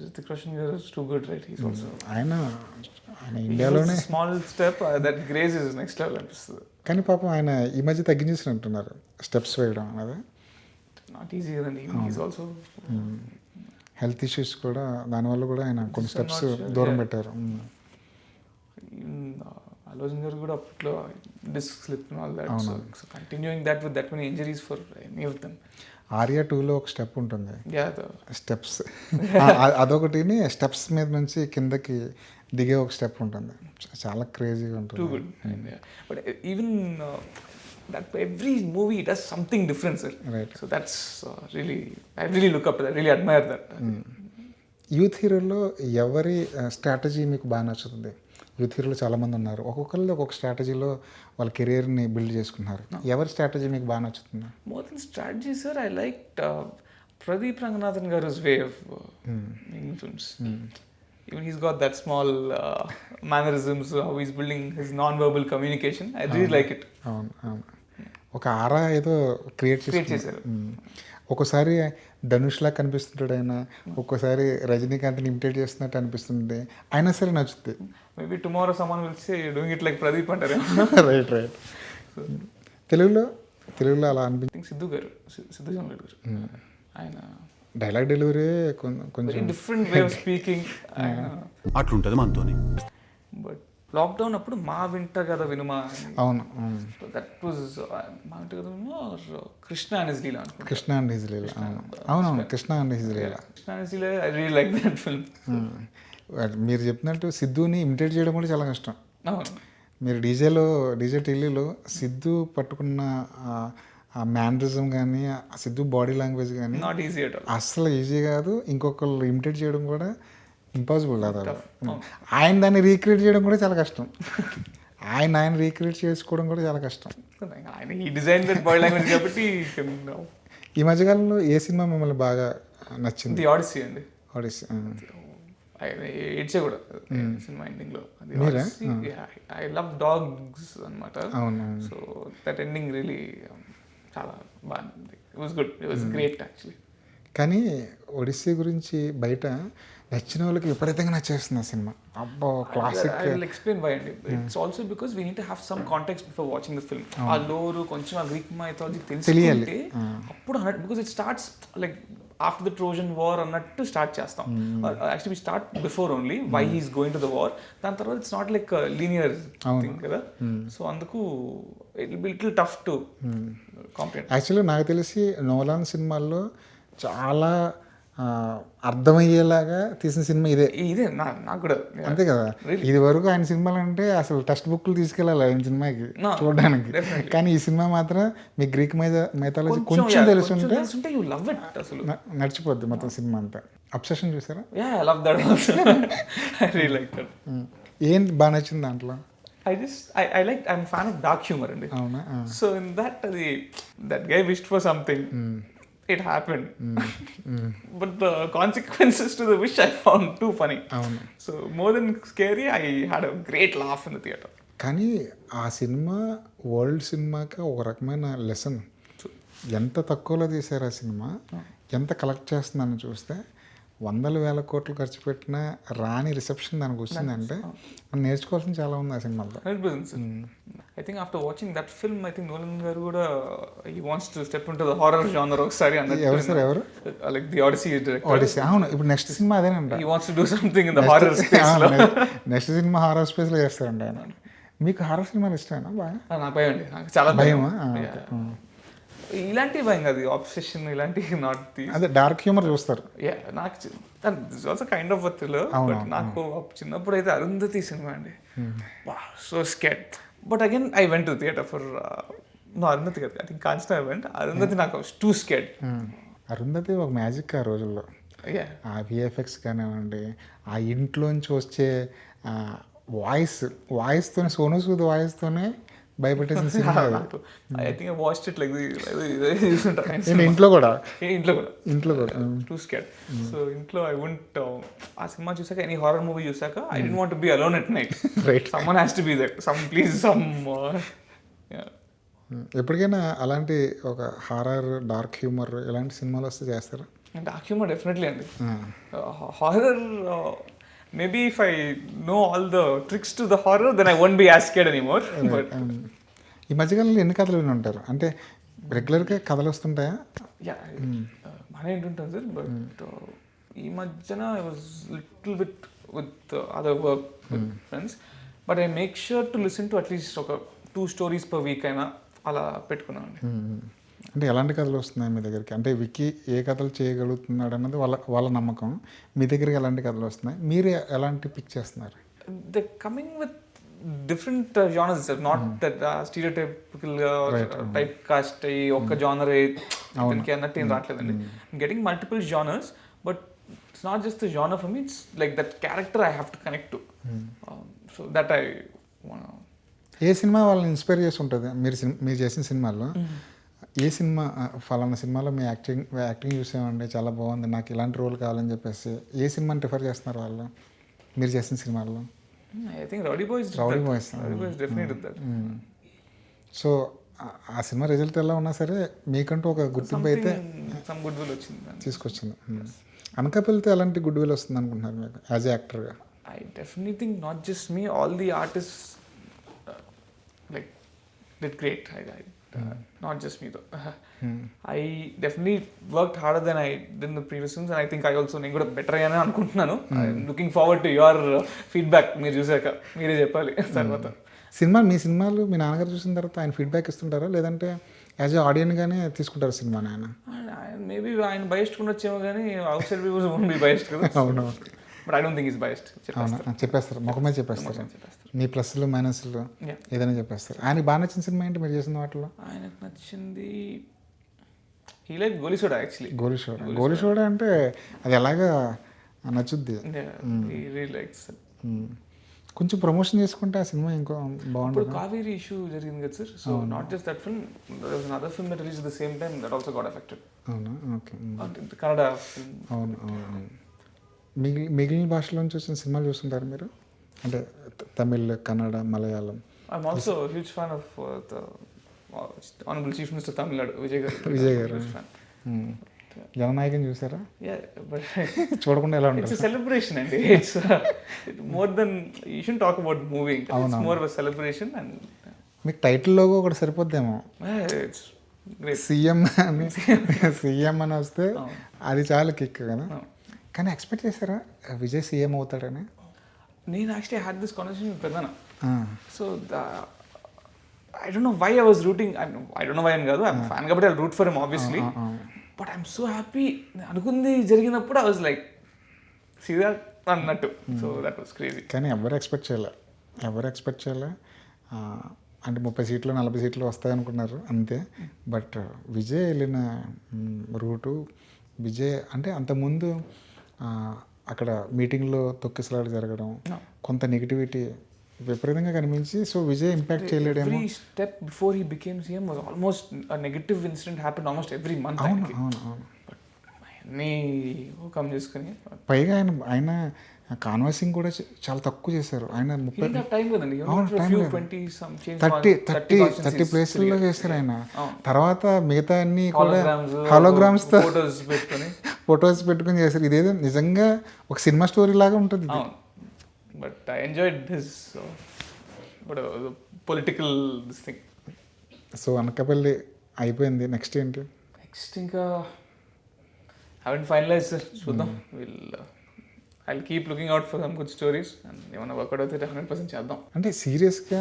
రితిక్ రోషన్ గారు is too good, right? He's also ఆయన ఇండియాలోనే small step that grace is next level అనిపిస్తుంది. కానీ పాపం ఆయన ఈ మధ్య తగ్గించేసినట్టున్నారు స్టెప్స్ వేయడం అనేది. నాట్ ఈజీ కదండి. హీస్ ఆల్సో హెల్త్ ఇష్యూస్ కూడా, దానివల్ల కూడా ఆయన కొన్ని స్టెప్స్ దూరం పెట్టారు. అల్లు అర్జున్ గారు కూడా అప్పట్లో disc slip all that. So continuing that with that many injuries for any of them. Arya 2లో ఒక స్టెప్ ఉంటుంది, స్టెప్స్. అదొకటిని స్టెప్స్ మీద నుంచి కిందకి దిగే ఒక స్టెప్ ఉంటుంది, చాలా క్రేజీగా ఉంటుంది. Too good. But even that every movie does something different, sir. Right. So that's really, I really look up to that, really admire that. Youth హీరోలో ఎవరి స్ట్రాటజీ మీకు బాగా నచ్చుతుంది? యూత్ హీరోలు చాలామంది ఉన్నారు, ఒక్కొక్కరిలో ఒక్కొక్క స్ట్రాటజీలో వాళ్ళ కెరియర్ని బిల్డ్ చేసుకున్నారు. ఎవరి స్ట్రాటజీ మీకు బాగా నచ్చుతుంది? More than strategy, sir, I liked Pradeep Ranganathan garu's way of making films. Even he's got that small mannerisms, how he's building his non-verbal communication. I really like it. అవును అవును, ఒక ఆరా ఏదో create చేశారు. ఒక్కోసారి ధనుష్లా కనిపిస్తుంటాడు ఆయన, ఒక్కోసారి రజనీకాంత్ని ఇమిటేట్ చేస్తున్నట్టు అనిపిస్తుంది, అయినా సరే నచ్చుతుంది. Maybe tomorrow someone will say doing it like Pradeep అంటారు. Right right. తెలుగులో అలా అనిపించింది. సిద్ధు జోన్ గారు ఆయన డైలాగ్ డెలివరీ కొంచెం డిఫరెంట్ వే ఆఫ్ స్పీకింగ్ అట్లుంటది మనతోని. బట్ లాక్డౌన్ అప్పుడు మా వింట కదా వినుమా, అవును, దట్ వాజ్ మా వింట కదా వినుమా కృష్ణ అండ్ హిస్ లీలా అనుకుంటా. కృష్ణ అండ్ హిస్ లీలా, అవునవును, Krishna and his Leela. Krishna and his Leela, I really like that film. మీరు చెప్పినట్టు సిద్ధుని ఇమిటేట్ చేయడం కూడా చాలా కష్టం. అవును, మీరు డీజే టీవీలో సిద్ధు పట్టుకున్న ఆ మ్యానరిజం కానీ, ఆ సిద్ధు బాడీ లాంగ్వేజ్ కానీ నాట్ ఈజీ అట్ ఆల్. అస్సలు ఈజీ కాదు, ఇంకొకళ్ళు ఇమిటేట్ చేయడం కూడా ఇంపాసిబుల్ కాదు. ఆయన దాన్ని రీక్రియేట్ చేయడం కూడా చాలా కష్టం, ఆయన రీక్రియేట్ చేసుకోవడం కూడా చాలా కష్టం. ఆయన ఈ డిజైన్ దట్ బాడీ లాంగ్వేజ్ కాబట్టి. ఈ మధ్యకాలంలో ఏ సినిమా మిమ్మల్ని బాగా నచ్చింది? ది ఆడిసీ అండి. ఆడిసీ ఏడ్చే కూడా సినిమా ఎండింగ్ లో. ఐ లవ్ డాగ్స్ అనమాట. అవును, సో దట్ ఎండింగ్ రియలీ చాలా బాగుంది. It was good, it was great actually. కానీ ఒడిస్సీ గురించి బయట నచ్చిన వాళ్ళకి విపరీతంగా నచ్చేస్తుంది ఆ సినిమా. అబ్బో classic. I will explain why అండి. It's also because we need to have some context before watching the film. ఆ లోరు కొంచెం ఆ గ్రీక్ మైథాలజీ తెలియాలి అప్పుడు అన్నట్టు. Because it starts like after the Trojan war అన్నట్టు స్టార్ట్ చేస్తాం. Actually we start before only why he's going to the war. దాని తర్వాత it's not like linear thing కదా. సో అందుకు it will be little tough to comprehend. Actually నాకు తెలిసి Nolan సినిమాల్లో చాలా అర్థమయ్యేలాగా తీసిన సినిమా ఇదే నాకు కూడా. అంతే కదా, ఇది వరకు ఆయన సినిమాలు అంటే అసలు టెక్స్ట్ బుక్లు తీసుకెళ్ళాలి ఆయన సినిమాకి చూడడానికి. కానీ ఈ సినిమా మాత్రం మీకు గ్రీక్ మైథాలజీ కొంచెం తెలుసుంటే అసలు నడిచిపోద్ది మొత్తం సినిమా అంతా. అబ్సెషన్ చూసారా? ఏంటి బాగా నచ్చింది దాంట్లో? I'm a fan of dark humor అండి. అవునా? So in that that guy wished for something. It happened. But the consequences to the wish I found too funny. అవును. So more than scary, I had a great laugh in the theater. కానీ ఆ cinema world సినిమాకి ఒక రకమైన lesson. ఎంత తక్కువలో తీశారు ఆ సినిమా, ఎంత కలెక్ట్ చేస్తుందని చూస్తే 100,000 కోట్లు ఖర్చు పెట్టినా రాని రిసెప్షన్ దానికి వచ్చిందంటే మనం నేర్చుకోవాల్సింది చాలా ఉంది ఆ సినిమాలో. I think after watching that film, I think Nolan garu kuda he wants to step into the horror genre ఒకసారి అన్నట్టు. ఎవరు? Like the Odyssey director. Odyssey, అవును. ఇప్పుడు నెక్స్ట్ సినిమా అదేనంట. He wants to do something in the horror space లో. Next cinema horror space లో చేస్తారంట ఆయన. మీకు హారర్ సినిమాలు ఇష్టమేనా? బాగా నాకు భయం అండి, నాకు చాలా భయమా? ఇలాంటి భయం కాదు, ఆబ్సెషన్ ఇలాంటివి నాట్ ది. అదే డార్క్ హ్యూమర్ చూస్తారు. నాకు this also kind of thriller. But నాకు చిన్నప్పుడు అయితే అరుంధతి సినిమా అండి, so scared. But again I went to theatre for Arundhati కదా, I think Kanchana I went. Arundhati నాకు టూ స్కేర్డ్. అరుంధతి ఒక మ్యాజిక్ ఆ రోజుల్లో. ఆ విఎఫ్ఎక్స్ కానివ్వండి, ఆ ఇంట్లోంచి వచ్చే వాయిస్తో సోను సూద్ వాయిస్తోనే భయపెట్టేసిన సినిమా అది. I think I watched it like చూస్తుంటాను నేను ఇంట్లో కూడా ఇంట్లో కూడా టూ స్కేర్డ్. సో ఇంట్లో ఐ వుంట్ ఆ సినిమా చూసాక ఎనీ హారర్ మూవీ చూసాక I don't want to be alone at night. Right. Someone has to be there, some ఎప్పటికైనా అలాంటి ఒక హారర్ డార్క్ హ్యూమర్ ఇలాంటి సినిమాలు వస్తే చేస్తారా? డార్క్ హ్యూమర్ డెఫినెట్లీ అండి. Horror maybe if I know all the tricks to the horror then I won't be as scared anymore. But ఈ మధ్యకాలంలో ఎన్ని కథలు విని ఉంటారు? అంటే రెగ్యులర్గా కథలు వస్తుంటాయా? యా బాగానే వింటుంటాను సార్. బట్ ఈ మధ్యన I was little bit with other work with friends. But I make sure to listen to at least ఒక 2 stories per week అయినా అలా పెట్టుకున్నాను అండి. అంటే ఎలాంటి కథలు వస్తున్నాయి మీ దగ్గరికి? అంటే విక్కీ ఏ కథలు చేయగలుగుతున్నాడు అన్నది వాళ్ళ నమ్మకం. మీ దగ్గరికి ఎలాంటి కథలు వస్తున్నాయి? మీరు ఎలాంటి పిక్ చేస్తున్నారు? They coming with different genres sir, not that stereotypical type cast అయ్యి ఒక్క జానర్ ఇతనికి అన్నట్టు ఏం రావట్లేదండి. Getting multiple genres, but it's not just the genre for me, it's like that character I have to connect to. So that I ఏ సినిమా వాళ్ళని inspire చేసి ఉంటుంది? మీరు చేసిన సినిమాల్లో ఏ సినిమా ఫలానా సినిమాలో మీ యాక్టింగ్ చూసామండి చాలా బాగుంది, నాకు ఇలాంటి రోల్ కావాలని చెప్పేసి ఏ సినిమాని ప్రిఫర్ చేస్తున్నారు వాళ్ళు మీరు చేసిన సినిమాల్లో? I think rowdy boys definitely that. So ఆ సినిమా రిజల్ట్ ఎలా ఉన్నా సరే మీకంటూ ఒక గుర్తింపు అయితే సమ్ గుడ్ విల్ వచ్చింది, తీసుకొచ్చింది. అనకాపల్లితో ఎలాంటి గుడ్ విల్ వస్తుంది అనుకుంటున్నారు మీకు యాజ్ ఏ యాక్టర్గా? I definitely think not just me, all the artists like did great. Not just me though. I definitely worked harder than I did in the previous films, and I think I also నేను కూడా better అయ్యాను అనుకుంటున్నాను. I'm looking forward to your feedback. మీరు చూసాక మీరే చెప్పాలి తర్వాత. మీ సినిమాలు మీ నాన్నగారు చూసిన తర్వాత ఆయన ఫీడ్బ్యాక్ ఇస్తుంటారా, లేదంటే యాజ్ ఏ ఆడియన్గానే తీసుకుంటారు సినిమాని ఆయన? మేబీ ఆయన బయస్ట్ ఉండొచ్చేమో కానీ outside peoples won't be biased కదా. అవును. But I don't think is biased. చెప్పేస్తారు, ముఖమే చెప్పేస్తారు. మీ ప్లస్లు మైనస్లు ఏదైనా చెప్పేస్తారు. ఆయనకి బాగా నచ్చిన సినిమా ఏంటి మీరు చేసిన వాటిలో? ఆయనకు నచ్చింది హీ లైక్ గోలిసోడా యాక్చువల్లీ. గోలిసోడా అంటే అది ఎలాగా నచ్చుద్ది. కొంచెం ప్రమోషన్ చేసుకుంటే ఆ సినిమా ఇంకో బాగుంటుంది. కావేరీ ఇష్యూ జరిగింది కదా sir. So not just that film, there was another film that released the same time that also got affected. అవునా? ఓకే. కన్నడ ఫిల్మ్. అవును. మిగిలిన భాషలోంచి వచ్చిన సినిమాలు చూస్తుంటారు మీరు? అంటే Tamil, Kannada, Malayalam. I'm also huge fan of the honourable chief minister Tamil Nadu Vijay garu. Jananayakam చూసారా? బట్ చూడకుండా ఎలా ఉంటుంది? ఇట్స్ సెలబ్రేషన్ అండి. It's more than you should talk about movie. It's more of a celebration. And మీకు టైటిల్ లోగో ఒకటి సరిపోద్దేమో. సీఎం అని వస్తే అది చాలా కిక్ కదా. కానీ ఎక్స్పెక్ట్ చేశారా విజయ్ సీఎం అవుతాడని? నేను actually had this conversation with పెద్దన. So I don't know why I was rooting. I don't know why అని కాదు, ఐఎమ్ ఫ్యాన్ కాబట్టి I root for him obviously. But I'm so happy. అనుకుంది జరిగినప్పుడు I was like see that అన్నట్టు. So that was crazy. కానీ ఎవరు expect చేయలే. అంటే 30 సీట్లు 40 సీట్లు వస్తాయనుకున్నారు అంతే. బట్ విజయ్ వెళ్ళిన రూటు విజయ్ అంటే అంతకుముందు అక్కడ మీటింగ్లో తొక్కిసలాట జరగడం, కొంత నెగిటివిటీ విపరీతంగా కనిపించి, సో విజయ్ ఇంపాక్ట్ చేయలేడేమో. Every step before he became CM was almost a negative incident happen almost every month. అవును. అన్నీ ఓవర్కమ్ చేసుకుని పైగా ఆయన కాన్వర్సింగ్ కూడా చాలా తక్కువ చేశారు. ఆయన 30 ప్లేసుల్లో చేశారు ఆయన. తర్వాత మిగతా అన్ని కూడా హోలోగ్రామ్స్ తో ఫొటోస్ పెట్టుకుని చేశారు. ఇదేదో నిజంగా ఒక సినిమా స్టోరీ లాగా ఉంటుంది. But I enjoyed this political this thing. So Anakapalli అయిపోయింది. నెక్స్ట్ ఏంటి? నెక్స్ట్ ఇంకా haven't finalized, చూద్దాం. I'll keep looking out for some good stories and ఏమైనా వర్కౌట్ అయితే 100% చేద్దాం. అంటే సీరియస్గా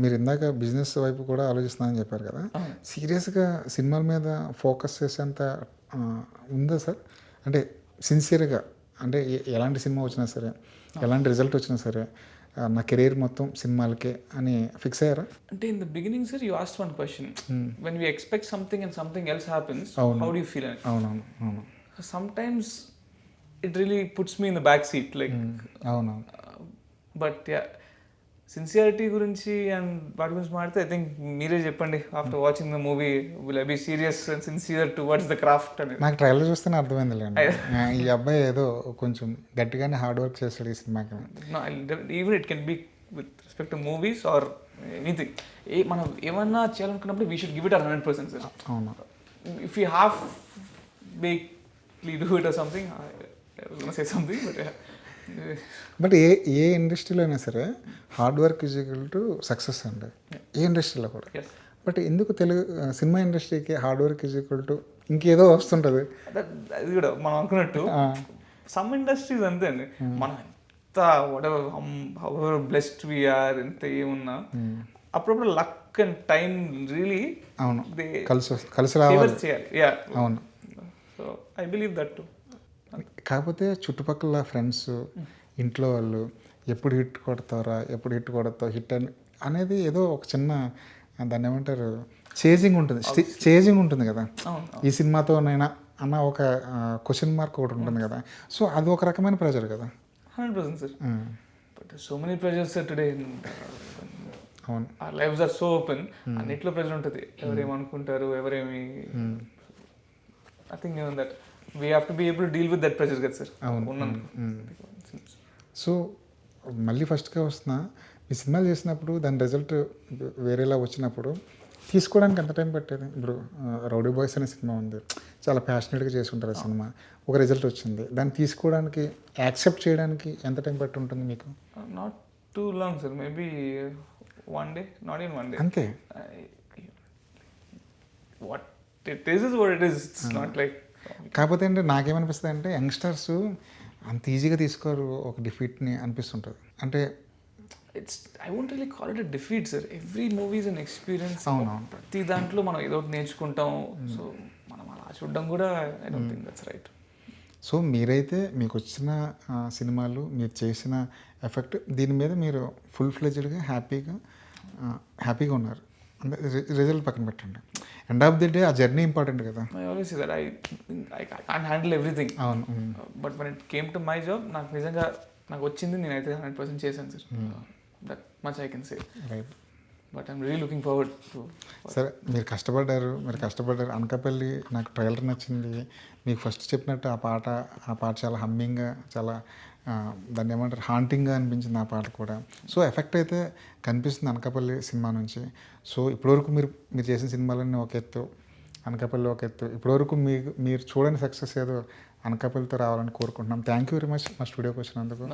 మీరు ఇందాక బిజినెస్ వైపు కూడా ఆలోచిస్తున్నానని చెప్పారు కదా, సీరియస్గా సినిమాల మీద ఫోకస్ చేసేంత ఉందా సార్? అంటే సిన్సియర్గా, అంటే ఎలాంటి సినిమా వచ్చినా సరే, ఎలాంటి రిజల్ట్ వచ్చినా సరే, నా కెరీర్ మొత్తం సినిమాలకే అని ఫిక్స్ అయ్యారా? అంటే in the beginning sir you asked one question, when we expect something and something else happens, how do you feel? అవును. Sometimes it really puts me in the back seat, like but yeah sincerity గురించి and వాటి గురించి మాట్లాడితే I think మీరే చెప్పండి after watching the movie will I be serious and sincere towards the craft అనేది. నాకు trailer చూస్తేనే అర్థమైందిలేండి. ఈ అబ్బాయి ఏదో కొంచెం గట్టిగానే హార్డ్ వర్క్ చేస్తాడు ఈ సినిమాకి. Even it can be with respect to movies or anything. మనం ఏమన్నా చేయాలనుకున్నప్పుడు we should give it 100% sir. అవును. ఇఫ్ యూ హాఫ్ బేక్లీ do it or something, I was gonna say something but but ఏ ఇండస్ట్రీలో అయినా సరే hard work is equal to success అండి, ఏ ఇండస్ట్రీలో కూడా. yes. బట్ ఎందుకు తెలుగు సినిమా ఇండస్ట్రీకి hard work is equal to ఇంకేదో వస్తుంటుంది. అది కూడా మనం అనుకున్నట్టు సమ్ ఇండస్ట్రీస్ అంతే అండి. మనం ఎంత హౌఎవర్ బ్లెస్డ్ వీఆర్ ఎంత ఏమున్నా అప్పుడప్పుడు లక్ అండ్ టైం రియలీ అవును కలిసి రావాలి చేయాలి. యా అవును. So I believe that to. కాకపోతే చుట్టుపక్కల ఫ్రెండ్స్ ఇంట్లో వాళ్ళు ఎప్పుడు హిట్ కొడతావు హిట్ అనేది ఏదో ఒక చిన్న దాన్ని ఏమంటారు చేజింగ్ ఉంటుంది కదా ఈ సినిమాతోనైనా అన్న ఒక క్వశ్చన్ మార్క్ ఒకటి ఉంటుంది కదా. సో అది ఒక రకమైన ప్రెజర్ కదా. 100% sir. But so many pressures sir today. అవును. our lives are so open. అన్నిట్లో ప్రెజర్ ఉంటుంది. ఎవరేమనుకుంటారు ఎవరేమి. I think even that we have to be able to deal with that pressure కదా సార్. సో మళ్ళీ ఫస్ట్గా వస్తున్నా, మీ సినిమాలు చేసినప్పుడు దాని రిజల్ట్ వేరేలా వచ్చినప్పుడు తీసుకోవడానికి ఎంత టైం పట్టేది? ఇప్పుడు రౌడీ బాయ్స్ అనే సినిమా ఉంది, చాలా ప్యాషనెట్గా చేసి ఉంటారు ఆ సినిమా, ఒక రిజల్ట్ వచ్చింది, దాన్ని తీసుకోవడానికి యాక్సెప్ట్ చేయడానికి ఎంత టైం పట్టి ఉంటుంది మీకు? Not two long sir, maybe 1 day, not in 1 day. అంతే. What it is what it is. It's not like. కాకపోతే అంటే నాకేమనిపిస్తుంది అంటే యంగ్స్టర్స్ అంత ఈజీగా తీసుకోరు ఒక డిఫీట్ని అనిపిస్తుంటుంది. అంటే it's I won't really call it a defeat sir. Every movie is an experience. అవునవును. ప్రతి దాంట్లో మనం ఏదో ఒకటి నేర్చుకుంటాం. సో మనం అలా చూడడం కూడా I don't think that's right. So మీరైతే మీకు వచ్చిన సినిమాలు మీరు చేసిన ఎఫెక్ట్ దీని మీద మీరు ఫుల్ ఫ్లెజ్డ్గా హ్యాపీగా ఉన్నారు. అంటే రిజల్ట్ పక్కన పెట్టండి, ఎండ్ ఆఫ్ ది డే ఆ జర్నీ ఇంపార్టెంట్ కదా. I always say that I can't handle everything. అవును. But when it came to my job నాకు నిజంగా నాకు వచ్చింది నేనైతే 100% చేశాను sir. That much I can say. Right. But I'm really looking forward to. సరే, మీరు కష్టపడ్డారు. అనకాపల్లి నాకు ట్రైలర్ నచ్చింది. మీకు ఫస్ట్ చెప్పినట్టు ఆ పాట చాలా హమ్మింగ్గా, చాలా దాన్ని ఏమంటారు హాంటింగ్గా అనిపించింది ఆ పాట కూడా. సో ఎఫెక్ట్ అయితే కనిపిస్తుంది అనకాపల్లి సినిమా నుంచి. సో ఇప్పటివరకు మీరు చేసిన సినిమాలన్నీ ఒక ఎత్తు, అనకాపల్లి ఒక ఎత్తు. ఇప్పటివరకు మీరు చూడని సక్సెస్ ఏదో అనకాపల్లితో రావాలని కోరుకుంటున్నాం. థ్యాంక్ యూ వెరీ మచ్ మా స్టూడియోకి వచ్చినందుకు.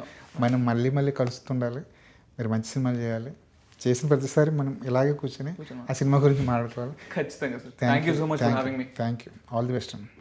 మనం మళ్ళీ కలుస్తుండాలి, మీరు మంచి సినిమాలు చేయాలి. చేసిన ప్రతిసారి మనం ఇలాగే కూర్చొని ఆ సినిమా గురించి మాట్లాడుకోవాలి. ఖచ్చితంగా sir. Thank you so much for having me. Thank you. All the best అండి.